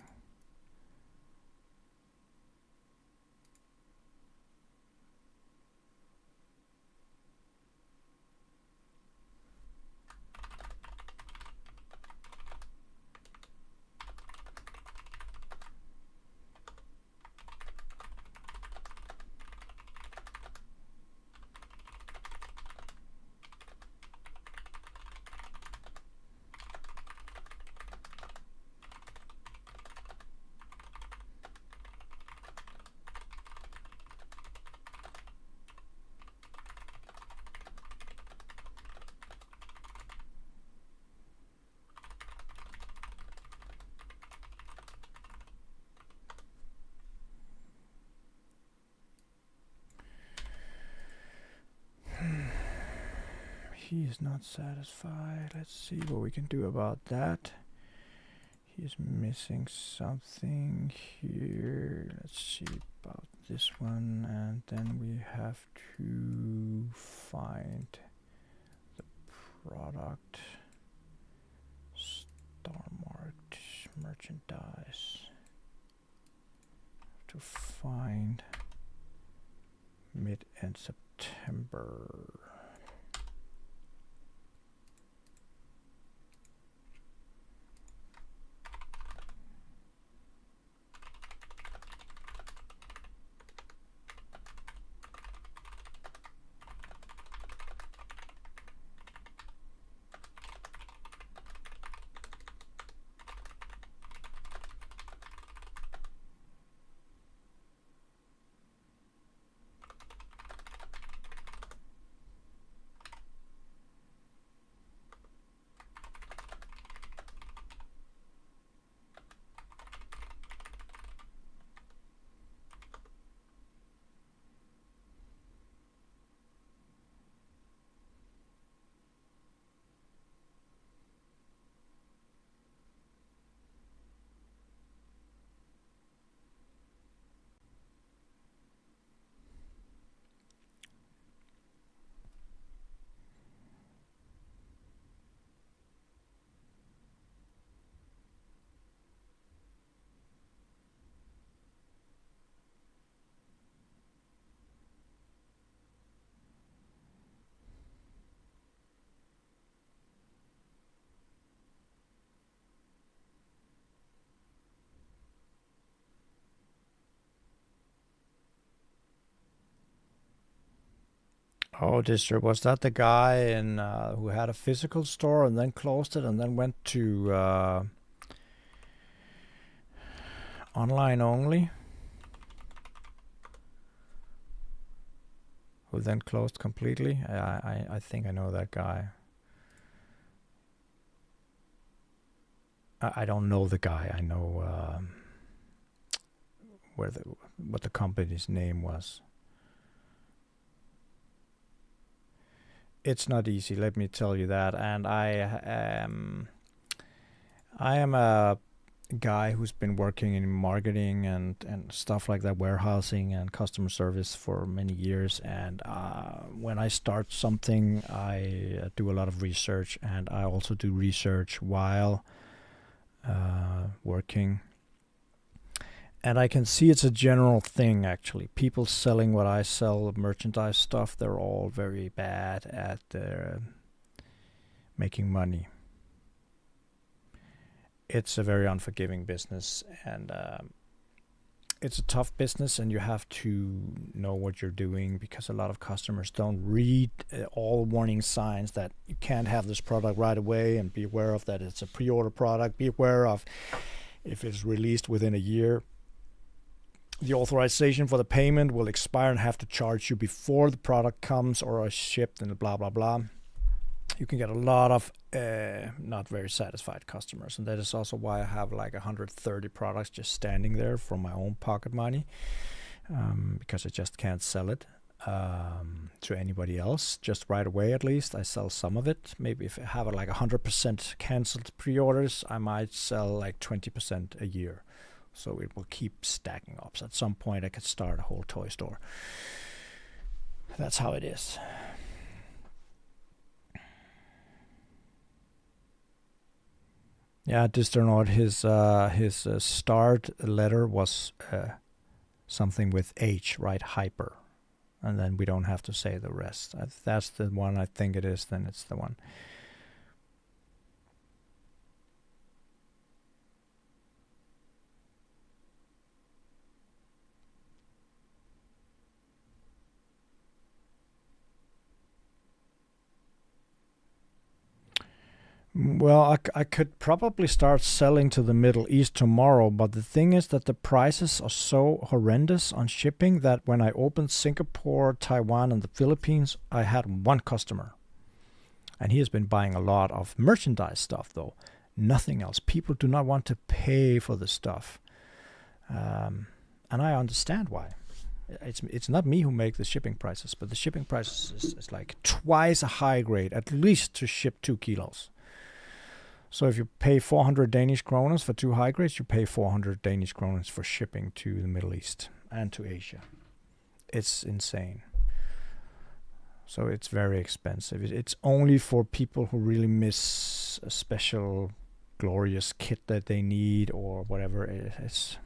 He is not satisfied. Let's see what we can do about that. He's missing something here. Let's see about this one, and then we have to find the product. Star marked merchandise. To find mid-end September. Oh, was that the guy in who had a physical store and then closed it and then went to online only? Who then closed completely? I think I know that guy. I don't know the guy. I know what the company's name was. It's not easy, let me tell you that. And I am a guy who's been working in marketing and stuff like that, warehousing and customer service for many years. And when I start something, I do a lot of research, and I also do research while working. And I can see it's a general thing, actually. People selling what I sell, merchandise stuff, they're all very bad at making money. It's a very unforgiving business, and it's a tough business, and you have to know what you're doing, because a lot of customers don't read all warning signs that you can't have this product right away, and be aware of that it's a pre-order product. Be aware of if it's released within a year, the authorization for the payment will expire and have to charge you before the product comes or is shipped, and blah, blah, blah. You can get a lot of not very satisfied customers. And that is also why I have like 130 products just standing there for my own pocket money, because I just can't sell it to anybody else just right away. At least I sell some of it. Maybe if I have like 100% canceled pre-orders, I might sell like 20% a year. So it will keep stacking up. So at some point I could start a whole toy store. That's how it is. Yeah, Distornod, his start letter was something with H, right? Hyper. And then we don't have to say the rest. If that's the one I think it is, then it's the one. Well, I could probably start selling to the Middle East tomorrow, but the thing is that the prices are so horrendous on shipping that when I opened Singapore, Taiwan, and the Philippines, I had one customer. And he has been buying a lot of merchandise stuff, though. Nothing else. People do not want to pay for the stuff. And I understand why. It's not me who make the shipping prices, but the shipping prices is like twice a high grade, at least to ship 2 kilos. So if you pay 400 Danish kroner for 2 high grades, you pay 400 Danish kroner for shipping to the Middle East and to Asia. It's insane. So it's very expensive. It's only for people who really miss a special glorious kit that they need or whatever. It's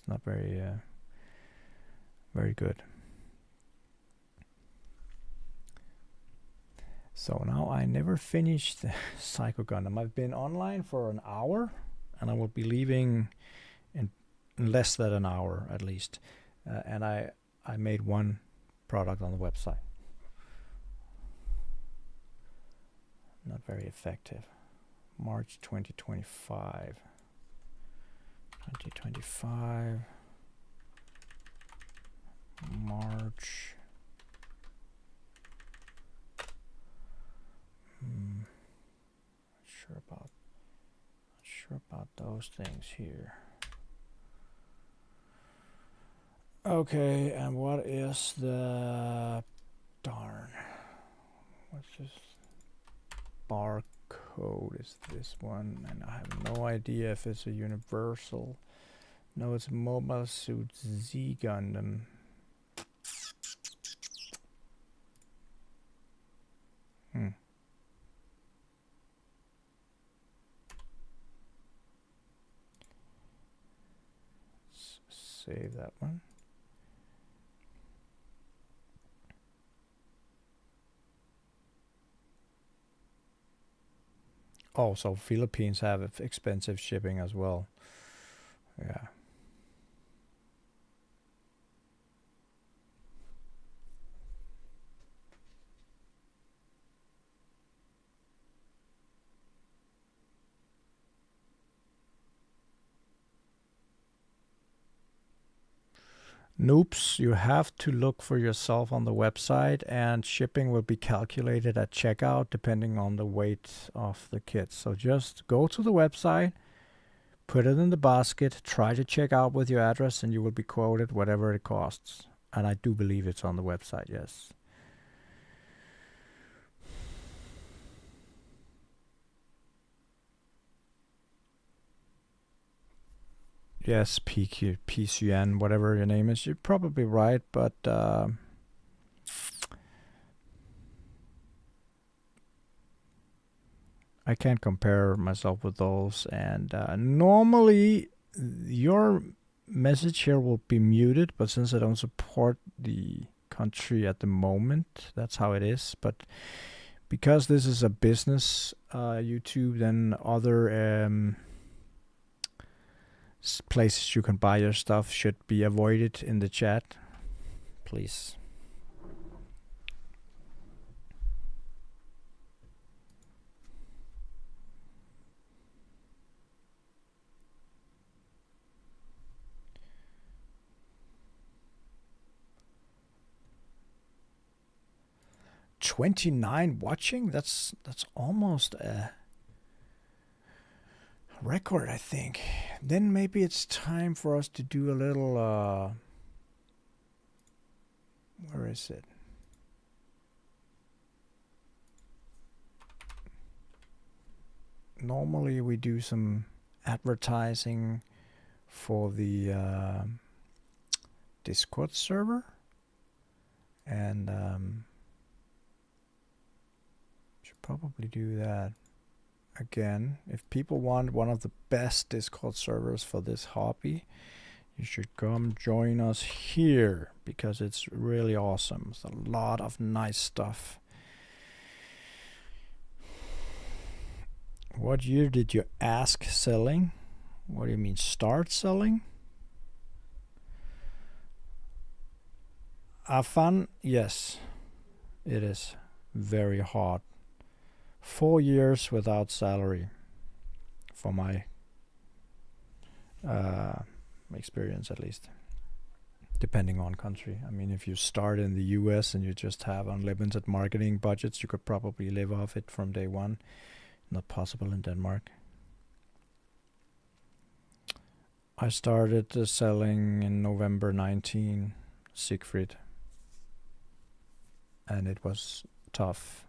not very very good. So now I never finished the Psycho Gundam. I've been online for an hour, and I will be leaving in less than an hour at least. And I made one product on the website. Not very effective. March 2025. 2025. March. Not sure about those things here. Okay, and what is the darn? What's this barcode? Is this one? And I have no idea if it's a universal. No, it's Mobile Suit Z Gundam. Save that one. Oh, so Philippines have expensive shipping as well. Yeah. Noobs, you have to look for yourself on the website, and shipping will be calculated at checkout depending on the weight of the kit. So just go to the website, put it in the basket, try to check out with your address, and you will be quoted whatever it costs. And I do believe it's on the website, yes. Yes, PCN, whatever your name is, you're probably right, but I can't compare myself with those. And normally, your message here will be muted, but since I don't support the country at the moment, that's how it is. But because this is a business YouTube, then other places you can buy your stuff should be avoided in the chat, please. $29 watching? That's almost a record, I think. Then maybe it's time for us to do a little where is it? Normally we do some advertising for the Discord server, and should probably do that again. If people want one of the best Discord servers for this hobby, you should come join us here, because it's really awesome. It's a lot of nice stuff. What year did you ask selling? What do you mean, start selling? Afan, yes, it is very hard. 4 years without salary, for my experience at least, depending on country. I mean, if you start in the US and you just have unlimited marketing budgets, you could probably live off it from day one. Not possible in Denmark. I started selling in November 19, Siegfried, and it was tough.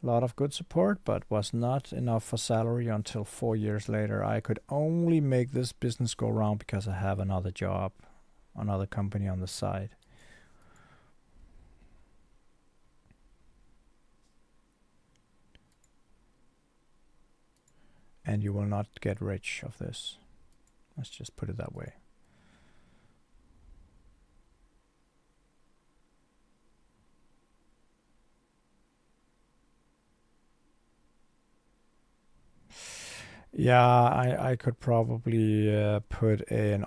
A lot of good support, but was not enough for salary until 4 years later. I could only make this business go round because I have another job, another company on the side. And you will not get rich of this. Let's just put it that way. Yeah, I could probably put an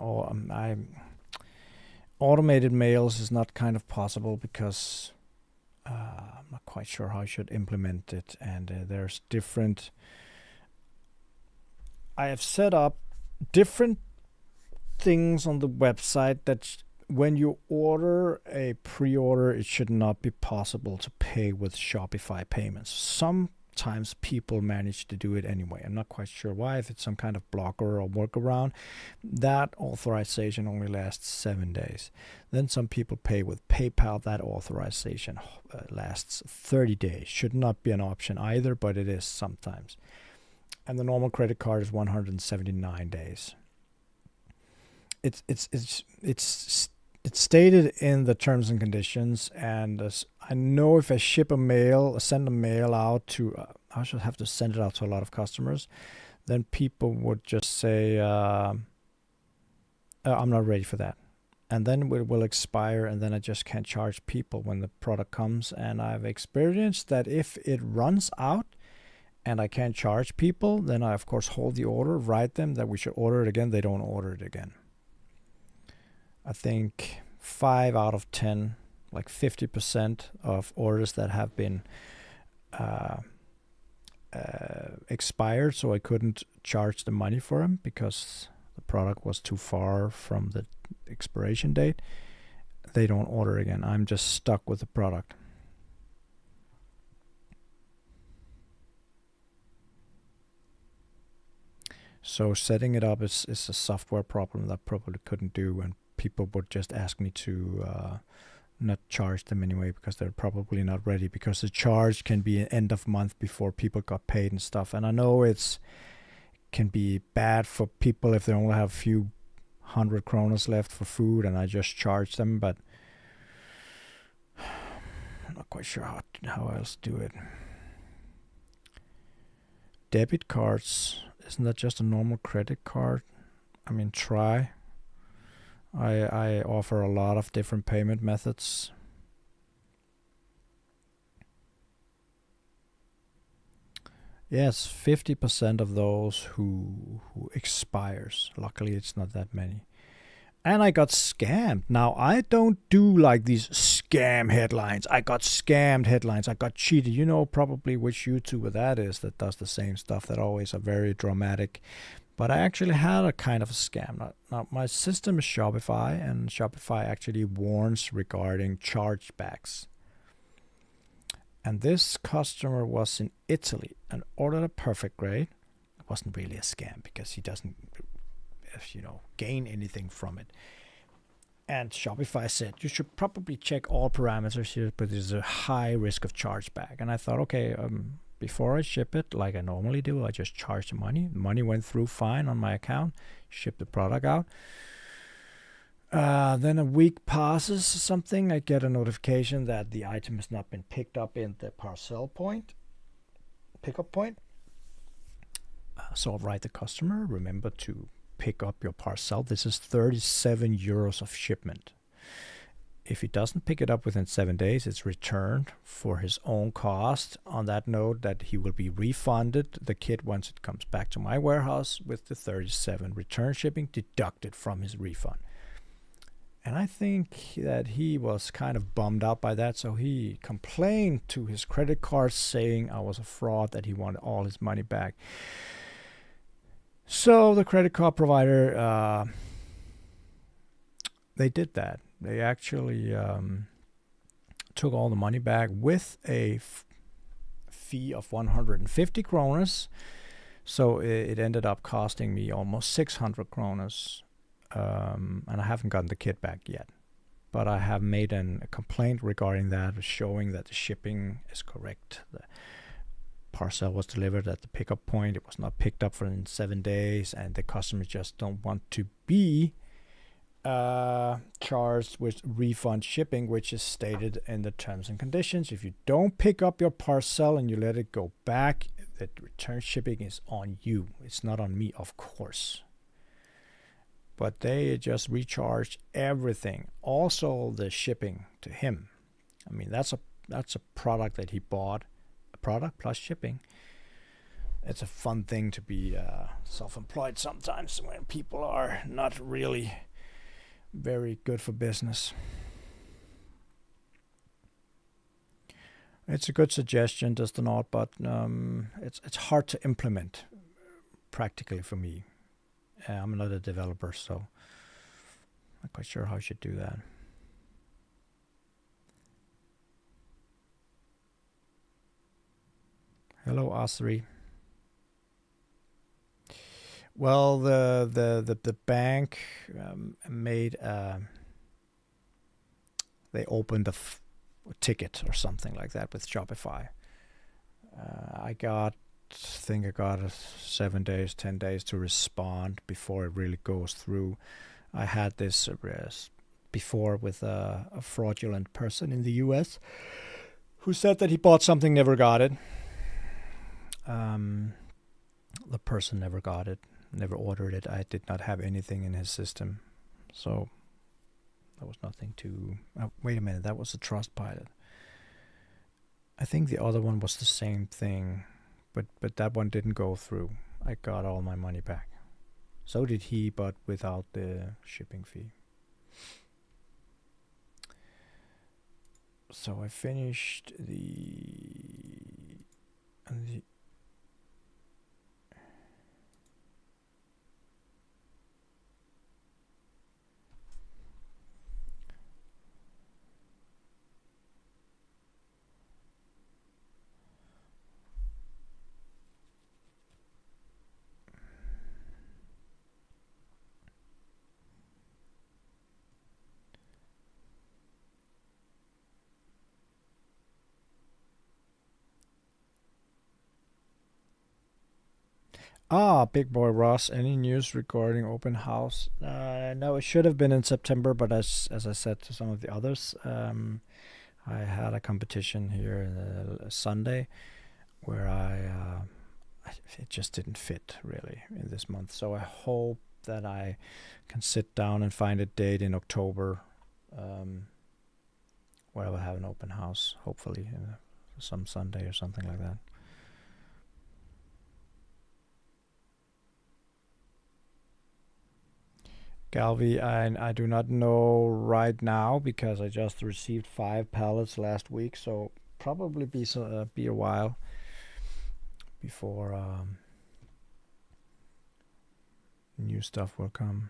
automated mails is not kind of possible, because I'm not quite sure how I should implement it, and there's different. I have set up different things on the website that when you order a pre-order, it should not be possible to pay with Shopify payments. Sometimes people manage to do it anyway. I'm not quite sure why, if it's some kind of blocker or workaround. That authorization only lasts 7 days. Then some people pay with PayPal. That authorization lasts 30 days. Should not be an option either, but it is sometimes. And the normal credit card is 179 days. It's stated in the terms and conditions, and I know if I send a mail out to, I should have to send it out to a lot of customers, then people would just say, I'm not ready for that. And then it will expire, and then I just can't charge people when the product comes. And I've experienced that if it runs out and I can't charge people, then I of course hold the order, write them that we should order it again. They don't order it again. I think 5 out of 10, like 50% of orders that have been expired, so I couldn't charge the money for them because the product was too far from the expiration date, they don't order again. I'm just stuck with the product. So setting it up is a software problem that I probably couldn't do, and people would just ask me to not charge them anyway because they're probably not ready, because the charge can be end of month before people got paid and stuff. And I know it can be bad for people if they only have a few 100 kronas left for food and I just charge them, but I'm not quite sure how else do it. Debit cards, isn't that just a normal credit card? I mean, try. I offer a lot of different payment methods. Yes, 50% of those who expires. Luckily, it's not that many. And I got scammed. Now, I don't do like these scam headlines. I got scammed headlines. I got cheated. You know probably which YouTuber that is that does the same stuff, that always are very dramatic. But I actually had a kind of a scam. Now my system is Shopify, and Shopify actually warns regarding chargebacks. And this customer was in Italy and ordered a perfect grade. It wasn't really a scam because he doesn't, gain anything from it. And Shopify said, you should probably check all parameters here, but there's a high risk of chargeback. And I thought, okay, before I ship it, like I normally do, I just charge the money. The money went through fine on my account, shipped the product out. Then a week passes or something, I get a notification that the item has not been picked up in the pickup point. So I'll write the customer, remember to pick up your parcel. This is 37 euros of shipment. If he doesn't pick it up within 7 days, it's returned for his own cost. On that note, that he will be refunded the kit once it comes back to my warehouse, with the 37 return shipping deducted from his refund. And I think that he was kind of bummed out by that, so he complained to his credit card saying I was a fraud, that he wanted all his money back. So the credit card provider, they did that. They actually took all the money back with a fee of 150 kroners. So it ended up costing me almost 600 kroners. And I haven't gotten the kit back yet. But I have made a complaint regarding that, showing that the shipping is correct. The parcel was delivered at the pickup point. It was not picked up for in 7 days, and the customers just don't want to be charged with refund shipping, which is stated in the terms and conditions. If you don't pick up your parcel and you let it go back, the return shipping is on you. It's not on me, of course. But they just recharged everything, also the shipping to him. I mean, that's a product that he bought, a product plus shipping. It's a fun thing to be self-employed sometimes when people are not really very good for business. It's a good suggestion, does the not, but it's hard to implement practically for me. I'm not a developer, so I'm not quite sure how I should do that. Hello, Asri. Well, the bank made they opened a ticket or something like that with Shopify. I think I got 7 days, 10 days to respond before it really goes through. I had this before with a fraudulent person in the US who said that he bought something, never got it. The person never got it, never ordered it. I did not have anything in his system. So there was nothing to... wait a minute, that was a Trustpilot. I think the other one was the same thing. But that one didn't go through. I got all my money back. So did he, but without the shipping fee. So I finished the Big boy Ross. Any news regarding open house? No, it should have been in September, but as I said to some of the others, I had a competition here Sunday where it just didn't fit really in this month. So I hope that I can sit down and find a date in October, where I will have an open house, hopefully some Sunday or something like that. Galvi, I do not know right now because I just received 5 pallets last week, so probably be a while before new stuff will come.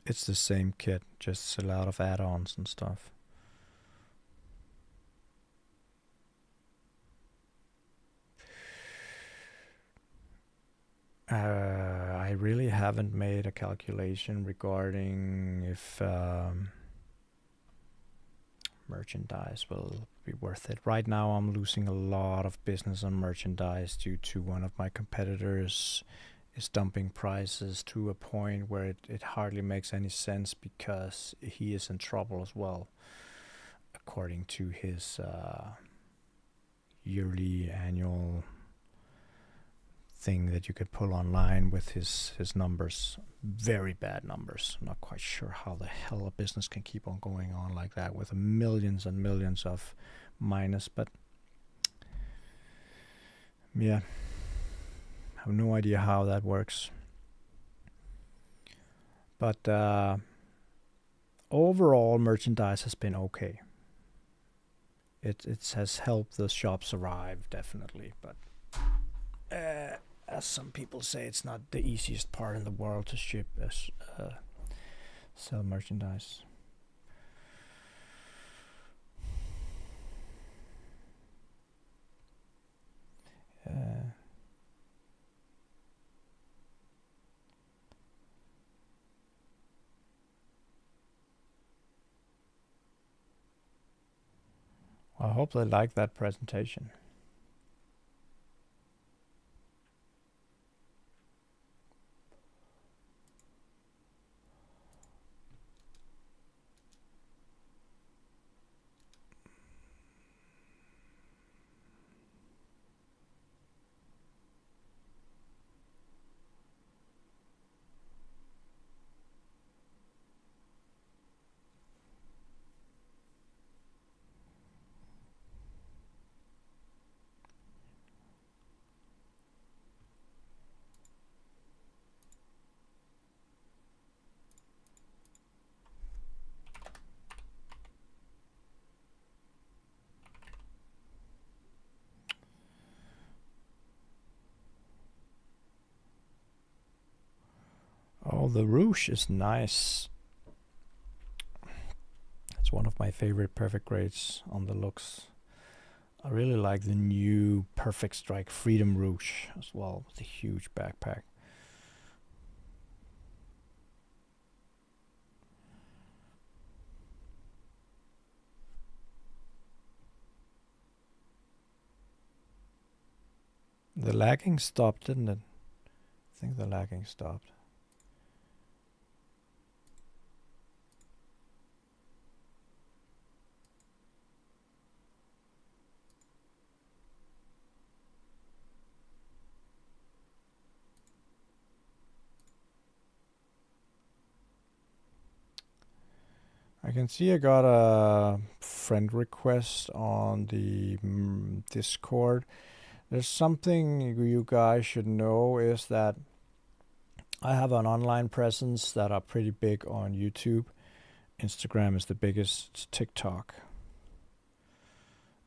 It's the same kit, just a lot of add-ons and stuff. I really haven't made a calculation regarding if merchandise will be worth it. Right now I'm losing a lot of business on merchandise due to one of my competitors is dumping prices to a point where it hardly makes any sense because he is in trouble as well, according to his yearly annual thing that you could pull online with his numbers. Very bad numbers. I'm not quite sure how the hell a business can keep on going on like that with millions and millions of minus, but yeah, I have no idea how that works. But overall merchandise has been okay. It has helped the shop survive, definitely, but as some people say, it's not the easiest part in the world to ship sell merchandise. I hope they like that presentation. Oh, the ruche is nice. It's one of my favorite perfect grades on the looks. I really like the new Perfect Strike Freedom ruche as well, with the huge backpack. The lagging stopped, didn't it? I think the lagging stopped. I can see I got a friend request on the Discord. There's something you guys should know is that I have an online presence that are pretty big on YouTube. Instagram is the biggest, TikTok.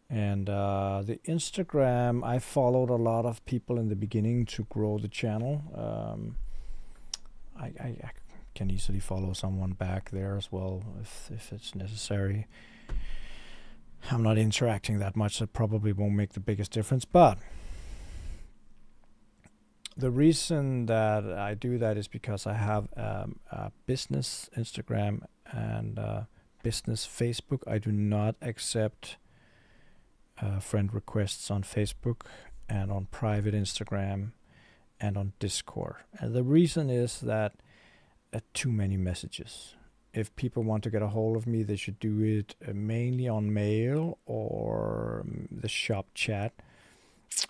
And the Instagram, I followed a lot of people in the beginning to grow the channel. I can easily follow someone back there as well if it's necessary. I'm not interacting that much, so it probably won't make the biggest difference, but the reason that I do that is because I have a business Instagram and business Facebook. I do not accept friend requests on Facebook and on private Instagram and on Discord. And the reason is that too many messages. If people want to get a hold of me, they should do it mainly on mail or the shop chat.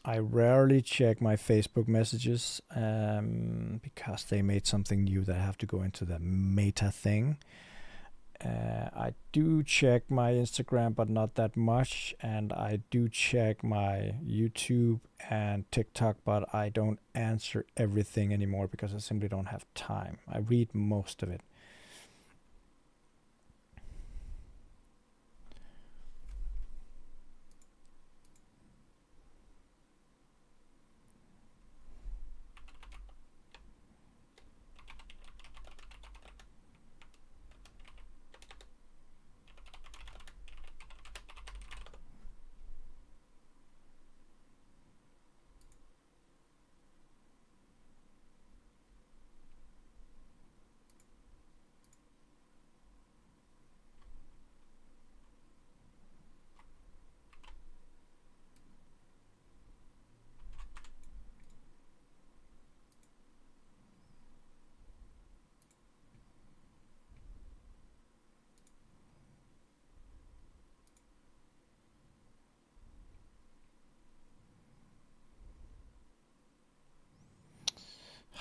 I rarely check my Facebook messages because they made something new that I have to go into the meta thing. I do check my Instagram, but not that much. And I do check my YouTube and TikTok, but I don't answer everything anymore because I simply don't have time. I read most of it.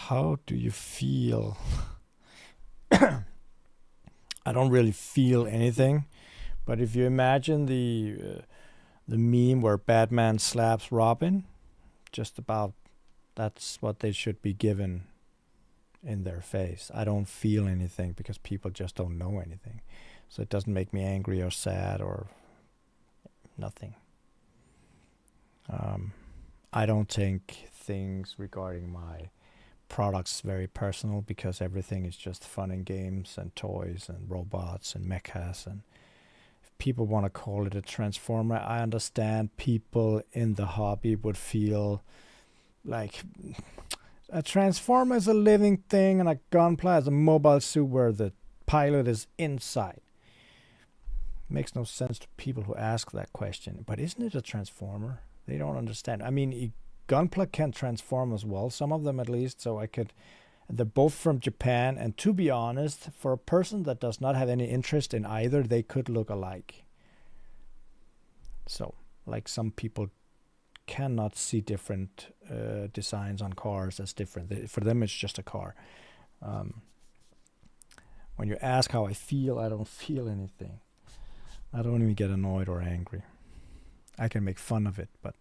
How do you feel? I don't really feel anything, but if you imagine the meme where Batman slaps Robin, just about that's what they should be given in their face. I don't feel anything because people just don't know anything. So it doesn't make me angry or sad or nothing. I don't take things regarding my products very personal because everything is just fun and games and toys and robots and mechas. And if people want to call it a transformer, I understand people in the hobby would feel like a transformer is a living thing and a gunpla is a mobile suit where the pilot is inside. Makes no sense to people who ask that question. But isn't it a transformer? They don't understand. I mean, gunpla can transform as well, some of them at least. So I could. They're both from Japan, and to be honest, for a person that does not have any interest in either, they could look alike. So, like some people cannot see different designs on cars as different. For them, it's just a car. When you ask how I feel, I don't feel anything. I don't even get annoyed or angry. I can make fun of it, but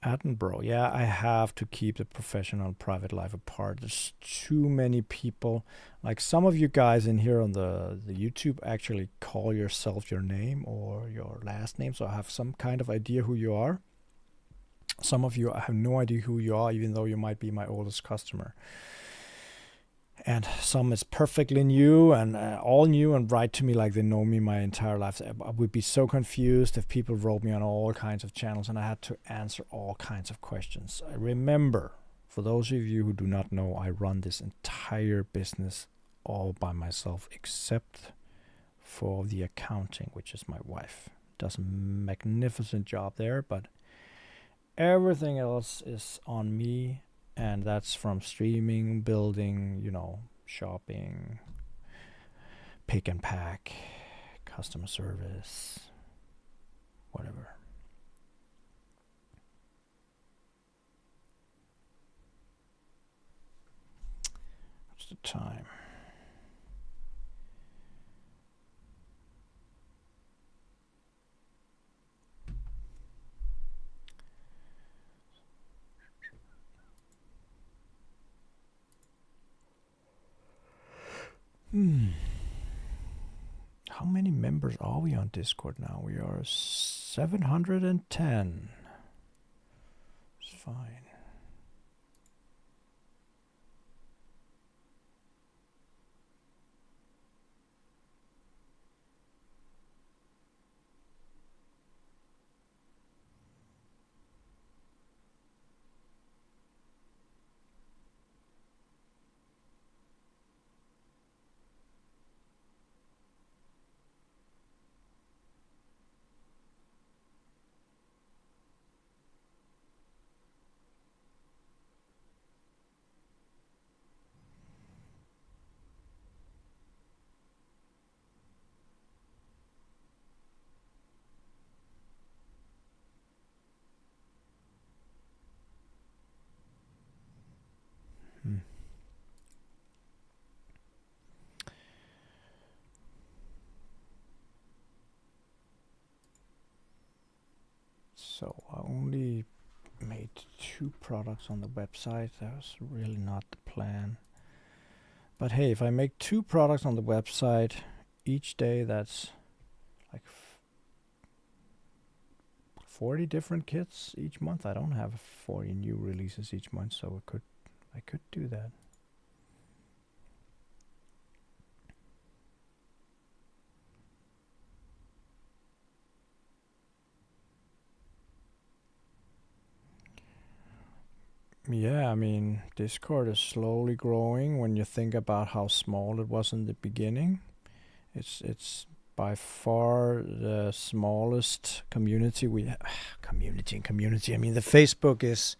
Attenborough, yeah, I have to keep the professional and private life apart. There's too many people. Like some of you guys in here on the YouTube actually call yourself your name or your last name, so I have some kind of idea who you are. Some of you, I have no idea who you are, even though you might be my oldest customer. And some is perfectly new and all new and write to me like they know me my entire life. I would be so confused if people wrote me on all kinds of channels and I had to answer all kinds of questions. I remember, for those of you who do not know, I run this entire business all by myself except for the accounting, which is my wife. Does a magnificent job there, but everything else is on me. And that's from streaming, building, shopping, pick and pack, customer service, whatever. What's the time? How many members are we on Discord now? We are 710. It's fine. So I only made 2 products on the website. That was really not the plan. But hey, if I make 2 products on the website each day, that's like 40 different kits each month. I don't have 40 new releases each month, so I could do that. Yeah, I mean, Discord is slowly growing when you think about how small it was in the beginning. It's by far the smallest community we community. I mean, the Facebook is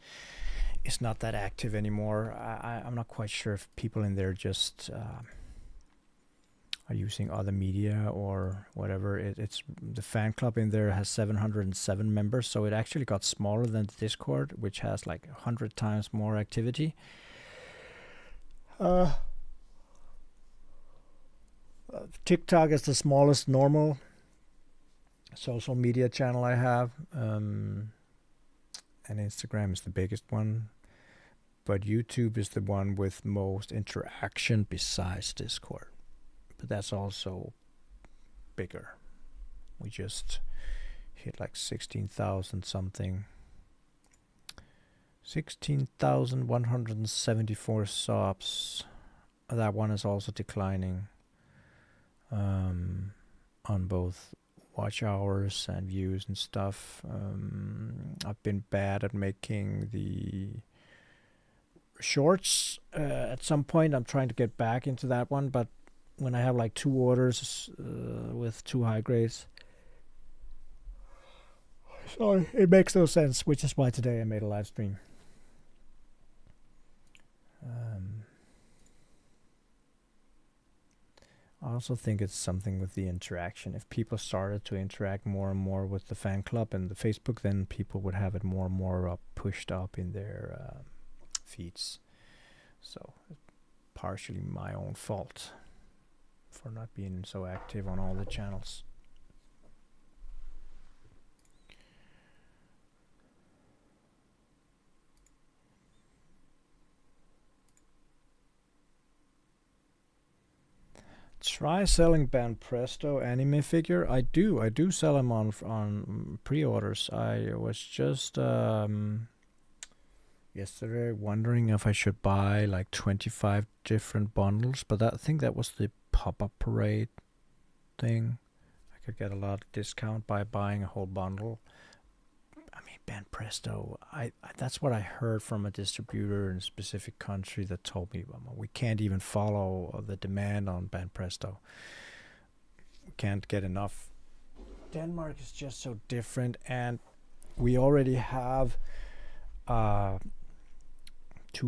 not that active anymore. I'm not quite sure if people in there just are using other media or whatever. It's the fan club in there has 707 members, so it actually got smaller than the Discord, which has like 100 times more activity. TikTok is the smallest normal social media channel I have, and Instagram is the biggest one. But YouTube is the one with most interaction besides Discord. But that's also bigger. We just hit like 16,000 something. 16,174 subs. That one is also declining on both watch hours and views and stuff. I've been bad at making the shorts. At some point I'm trying to get back into that one, but when I have like 2 orders with 2 high grades, sorry, it makes no sense, which is why today I made a live stream. I also think it's something with the interaction. If people started to interact more and more with the fan club and the Facebook, then people would have it more and more pushed up in their feeds. So partially my own fault for not being so active on all the channels. Try selling Banpresto anime figure. I do sell them on pre-orders. I was just yesterday wondering if I should buy like 25 different bundles, but I think that was the pop-up parade thing. I could get a lot of discount by buying a whole bundle. I mean, Banpresto, I that's what I heard from a distributor in a specific country that told me, well, we can't even follow the demand on Banpresto. We can't get enough. Denmark is just so different, and we already have 2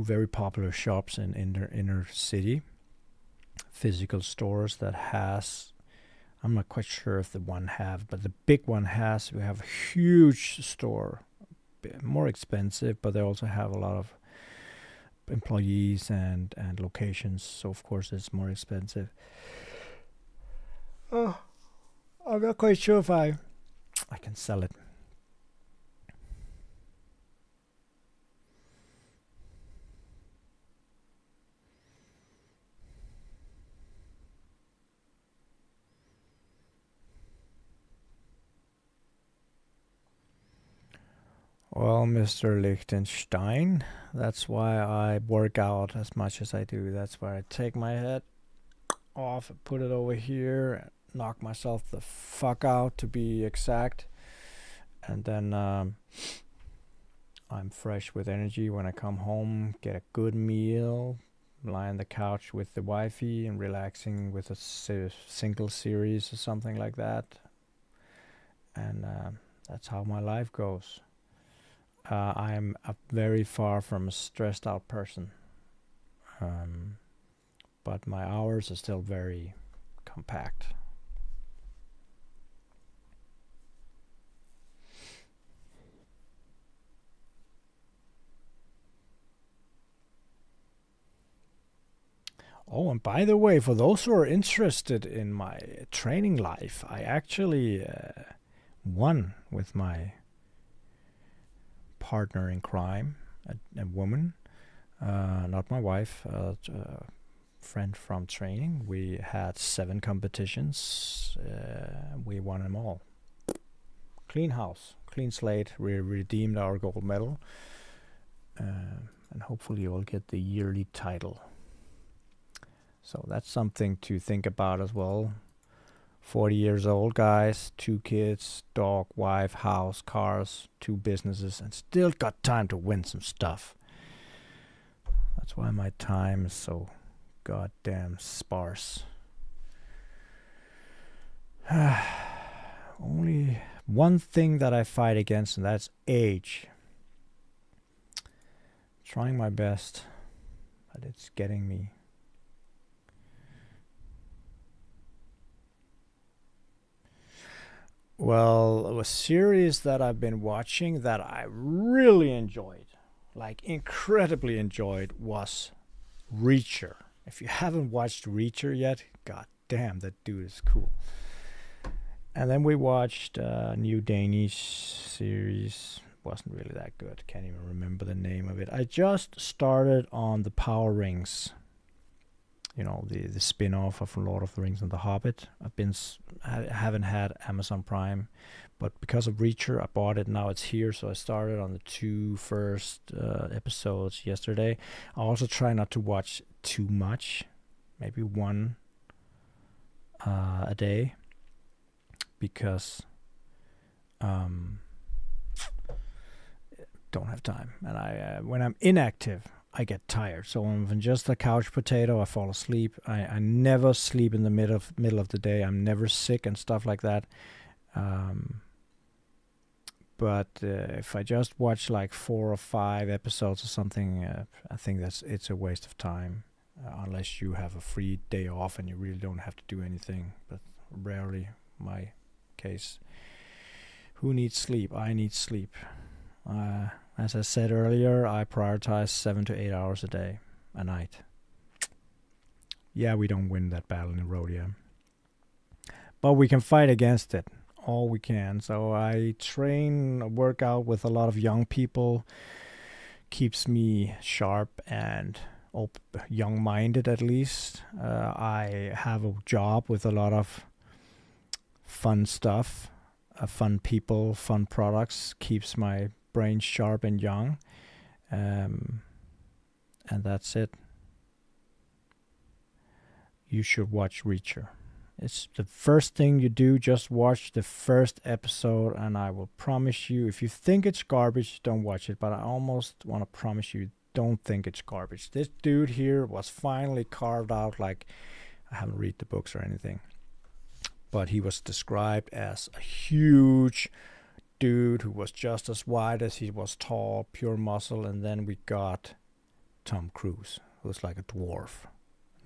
very popular shops in inner city, physical stores that has, I'm not quite sure if the one have, but the big one has. We have a huge store, more expensive, but they also have a lot of employees and locations, so of course it's more expensive. I'm not quite sure if I can sell it. Well, Mr. Liechtenstein, that's why I work out as much as I do. That's why I take my head off, put it over here, knock myself the fuck out, to be exact, and then I'm fresh with energy when I come home, get a good meal, lie on the couch with the wifey and relaxing with a single series or something like that, and that's how my life goes. I'm very far from a stressed out person, but my hours are still very compact. Oh, and by the way, for those who are interested in my training life, I actually won with my partner in crime, a woman, not my wife, friend from training. We had 7 competitions. We won them all. Clean house, clean slate. We redeemed our gold medal, and hopefully we'll get the yearly title. So that's something to think about as well. 40 years old, guys, 2 kids, dog, wife, house, cars, 2 businesses, and still got time to win some stuff. That's why my time is so goddamn sparse. Only one thing that I fight against, and that's age. Trying my best, but it's getting me. Well, a series that I've been watching that I really enjoyed, like incredibly enjoyed, was Reacher. If you haven't watched Reacher yet, god damn, that dude is cool. And then we watched a new Danish series. Wasn't really that good. Can't even remember the name of it. I just started on the Power Rings. You know, the spin-off of Lord of the Rings and The Hobbit. I haven't had Amazon Prime, but because of Reacher, I bought it. Now it's here, so I started on the 2 first episodes yesterday. I also try not to watch too much, maybe 1 a day, because don't have time, and I when I'm inactive, I get tired. So when I'm just a couch potato, I fall asleep. I never sleep in the middle of the day. I'm never sick and stuff like that. But if I just watch like 4 or 5 episodes or something, I think it's a waste of time, unless you have a free day off and you really don't have to do anything. But rarely my case. Who needs sleep? I need sleep. As I said earlier, I prioritize 7 to 8 hours a night. Yeah, we don't win that battle in the road, yeah. But we can fight against it, all we can. So I work out with a lot of young people, keeps me sharp and young-minded at least. I have a job with a lot of fun stuff, fun people, fun products, keeps my brain sharp and young, and that's it. You should watch Reacher. It's the first thing you do. Just watch the first episode, and I will promise you, if you think it's garbage, don't watch it. But I almost want to promise you, don't think it's garbage. This dude here was finally carved out. Like, I haven't read the books or anything, but he was described as a huge dude who was just as wide as he was tall, pure muscle. And then we got Tom Cruise, who's like a dwarf,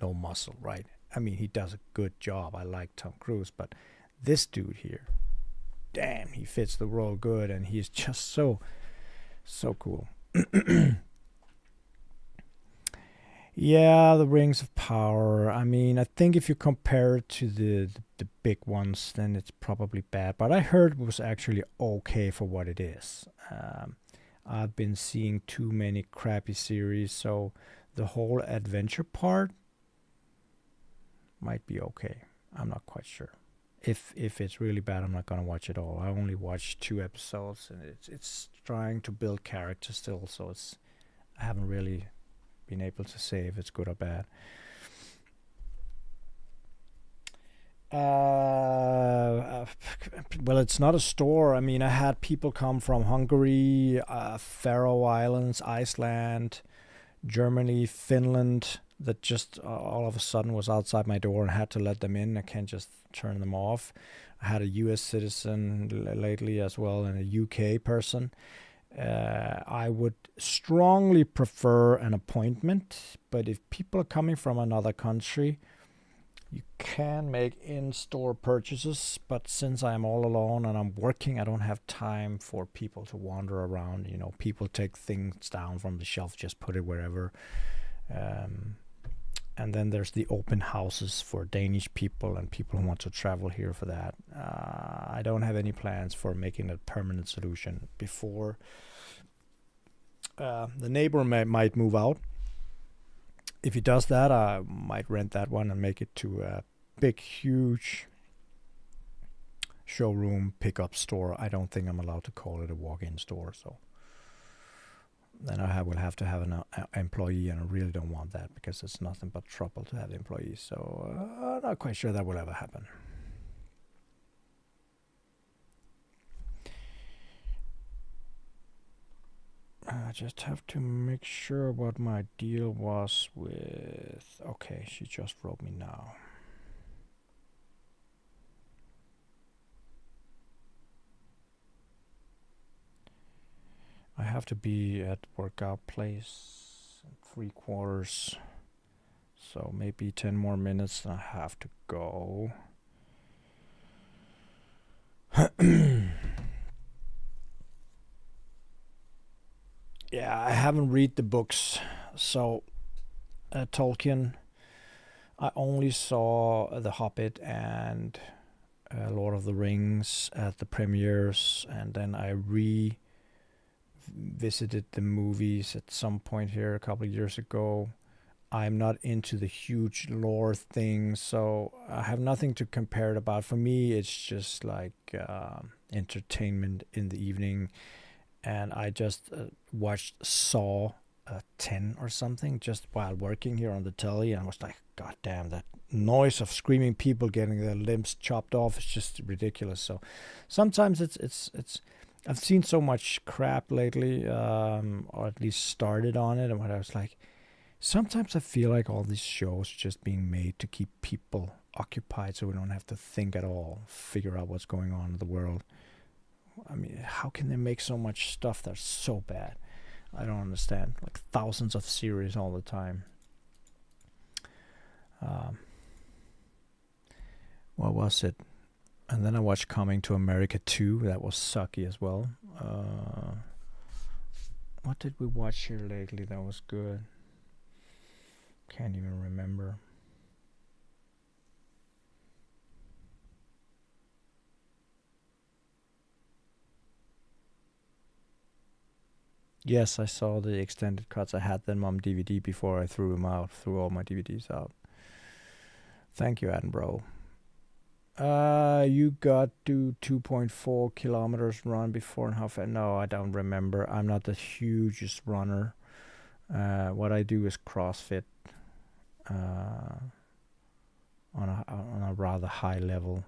no muscle, right? I mean, he does a good job. I like Tom Cruise, but this dude here, damn, he fits the role good, and he's just so cool. Yeah, the Rings of Power. I mean, I think if you compare it to the big ones, then it's probably bad. But I heard it was actually okay for what it is. I've been seeing too many crappy series, so the whole adventure part might be okay. I'm not quite sure. If it's really bad, I'm not gonna watch it all. I only watched 2 episodes, and it's trying to build character still, so I haven't really been able to say if it's good or bad. Well, it's not a store. I mean, I had people come from Hungary, Faroe Islands, Iceland, Germany, Finland, that just all of a sudden was outside my door and had to let them in. I can't just turn them off. I had a US citizen lately as well, and a UK person. I would strongly prefer an appointment, but if people are coming from another country, you can make in-store purchases. But since I'm all alone and I'm working, I don't have time for people to wander around. You know, people take things down from the shelf, just put it wherever. And then there's the open houses for Danish people and people who want to travel here for that. I don't have any plans for making a permanent solution. Before, The neighbor might move out. If he does that, I might rent that one and make it to a big, huge showroom pickup store. I don't think I'm allowed to call it a walk-in store, so then will have to have an employee, and I really don't want that because it's nothing but trouble to have employees. So I'm not quite sure that will ever happen. I just have to make sure what my deal was with... Okay, she just wrote me now. I have to be at workout place 3/4. So maybe 10 more minutes and I have to go. Yeah, I haven't read the books. So Tolkien, I only saw The Hobbit and Lord of the Rings at the premieres, and then I visited the movies at some point here a couple of years ago. I'm not into the huge lore thing, so I have nothing to compare it about. For me, it's just like entertainment in the evening. And I just watched Saw 10 or something just while working here on the telly, and I was like, God damn, that noise of screaming people getting their limbs chopped off is just ridiculous. So sometimes it's I've seen so much crap lately, or at least started on it, and when I was like, sometimes I feel like all these shows are just being made to keep people occupied so we don't have to think at all, figure out what's going on in the world. I mean, how can they make so much stuff that's so bad? I don't understand. Like thousands of series all the time. What was it? And then I watched Coming to America 2. That was sucky as well. What did we watch here lately that was good? Can't even remember. Yes, I saw the extended cuts. I had them on DVD before I threw them out. Threw all my DVDs out. Thank you, Attenborough. You got to 2.4 kilometers run before and half. No, I don't remember. I'm not the hugest runner. What I do is CrossFit on a rather high level.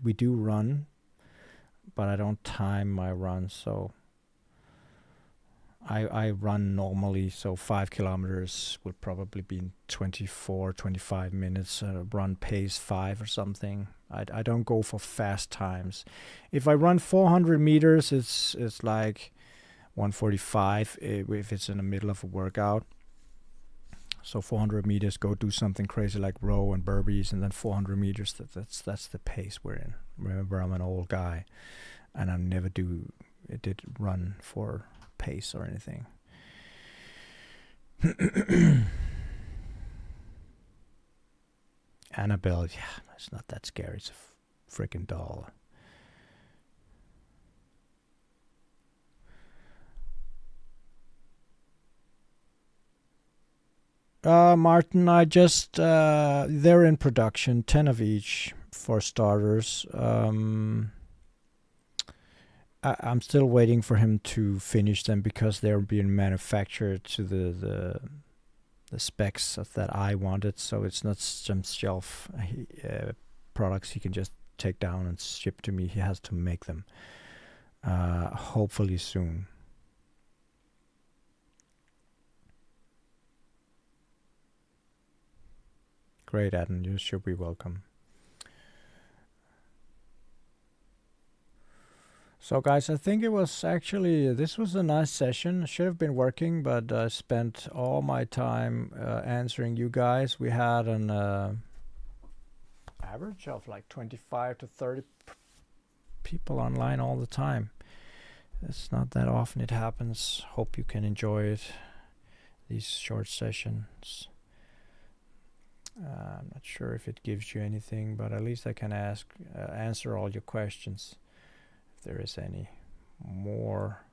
We do run, but I don't time my run, so I run normally, so 5 kilometers would probably be in 24, 25 minutes. Run pace 5 or something. I don't go for fast times. If I run 400 meters, it's like 1:45 if it's in the middle of a workout. So 400 meters, go do something crazy like row and burpees, and then 400 meters. That's the pace we're in. Remember, I'm an old guy, and I never did run for pace or anything. Annabelle, yeah, it's not that scary. It's a freaking doll. Martin, I just they're in production, 10 of each for starters. I'm still waiting for him to finish them because they're being manufactured to the specs that I wanted. So it's not some shelf products he can just take down and ship to me. He has to make them. Hopefully soon. Great, Adam. You should be welcome. So guys, I think it was actually, this was a nice session. Should have been working, but I spent all my time answering you guys. We had an average of like 25 to 30 people online all the time. It's not that often it happens. Hope you can enjoy it, these short sessions. I'm not sure if it gives you anything, but at least I can answer all your questions. There is any more.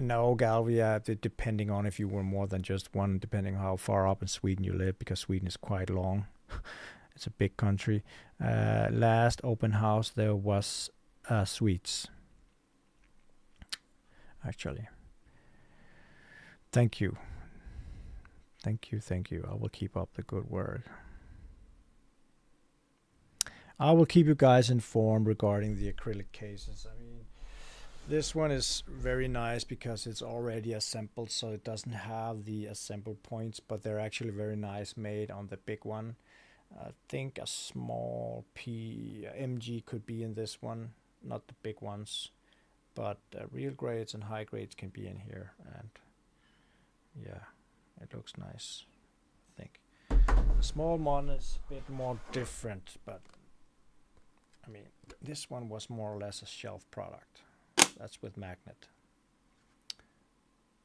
No, Galvia, depending on if you were more than just one, depending how far up in Sweden you live, because Sweden is quite long. It's a big country. Last open house there was Swedes. Actually. Thank you. Thank you. I will keep up the good work. I will keep you guys informed regarding the acrylic cases. I mean, this one is very nice because it's already assembled, so it doesn't have the assemble points, but they're actually very nice made on the big one. I think a small MG could be in this one, not the big ones, but real grades and high grades can be in here, and yeah, it looks nice. I think the small one is a bit more different, but I mean, this one was more or less a shelf product. That's with magnet.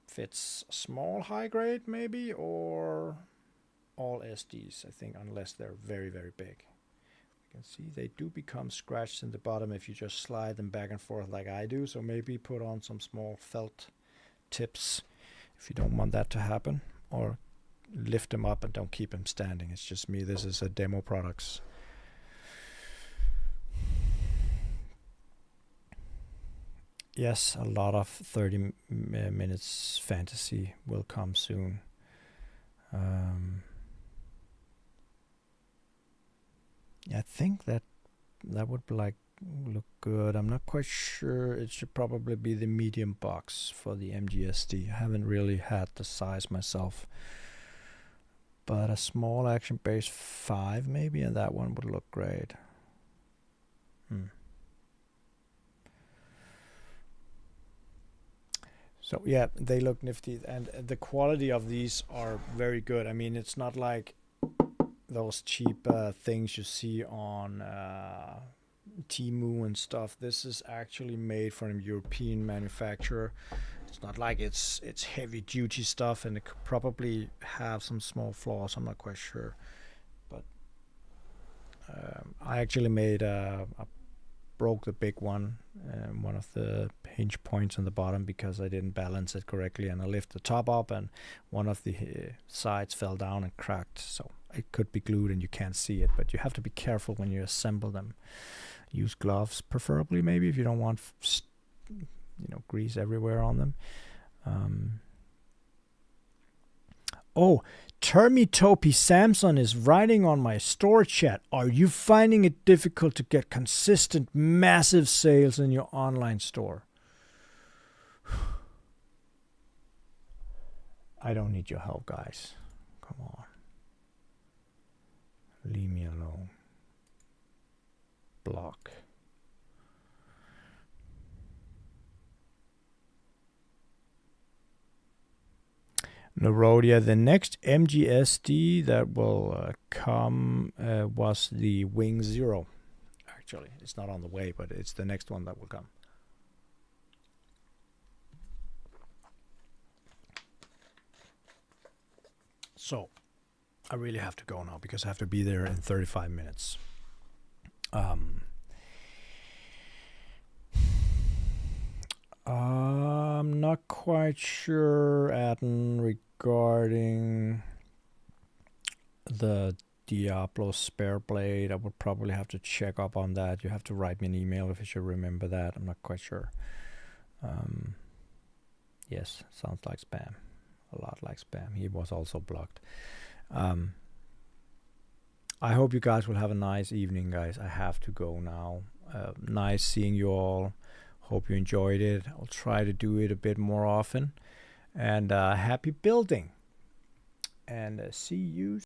Fits small high grade maybe, or all SDs, I think, unless they're very, very big. You can see they do become scratched in the bottom if you just slide them back and forth like I do, so maybe put on some small felt tips if you don't want that to happen, or lift them up and don't keep them standing. It's just me. This is a demo products. Yes, a lot of 30 minutes fantasy will come soon. I think that would look good. I'm not quite sure. It should probably be the medium box for the MGSD. I haven't really had the size myself, but a small action base 5 maybe, and that one would look great. So yeah, they look nifty, and the quality of these are very good. I mean, it's not like those cheap things you see on Temu and stuff. This is actually made from a European manufacturer. It's not like it's heavy duty stuff, and it could probably have some small flaws. I'm not quite sure, but I actually made broke the big one, one of the hinge points on the bottom, because I didn't balance it correctly, and I lifted the top up and one of the sides fell down and cracked. So it could be glued and you can't see it, but you have to be careful when you assemble them. Use gloves preferably, maybe, if you don't want grease everywhere on them. Oh, Termitopi Samson is writing on my store chat. Are you finding it difficult to get consistent, massive sales in your online store? I don't need your help, guys. Come on. Leave me alone. Block. Narodia, the next MGSD that will come was the Wing Zero. Actually, it's not on the way, but it's the next one that will come. So, I really have to go now because I have to be there in 35 minutes. I'm not quite sure, Adam, regarding the Diablo spare blade. I would probably have to check up on that. You have to write me an email if you should remember that. I'm not quite sure. Yes, sounds like spam. A lot like spam. He was also blocked. I hope you guys will have a nice evening, guys. I have to go now. Nice seeing you all. Hope you enjoyed it. I'll try to do it a bit more often. And happy building. And see you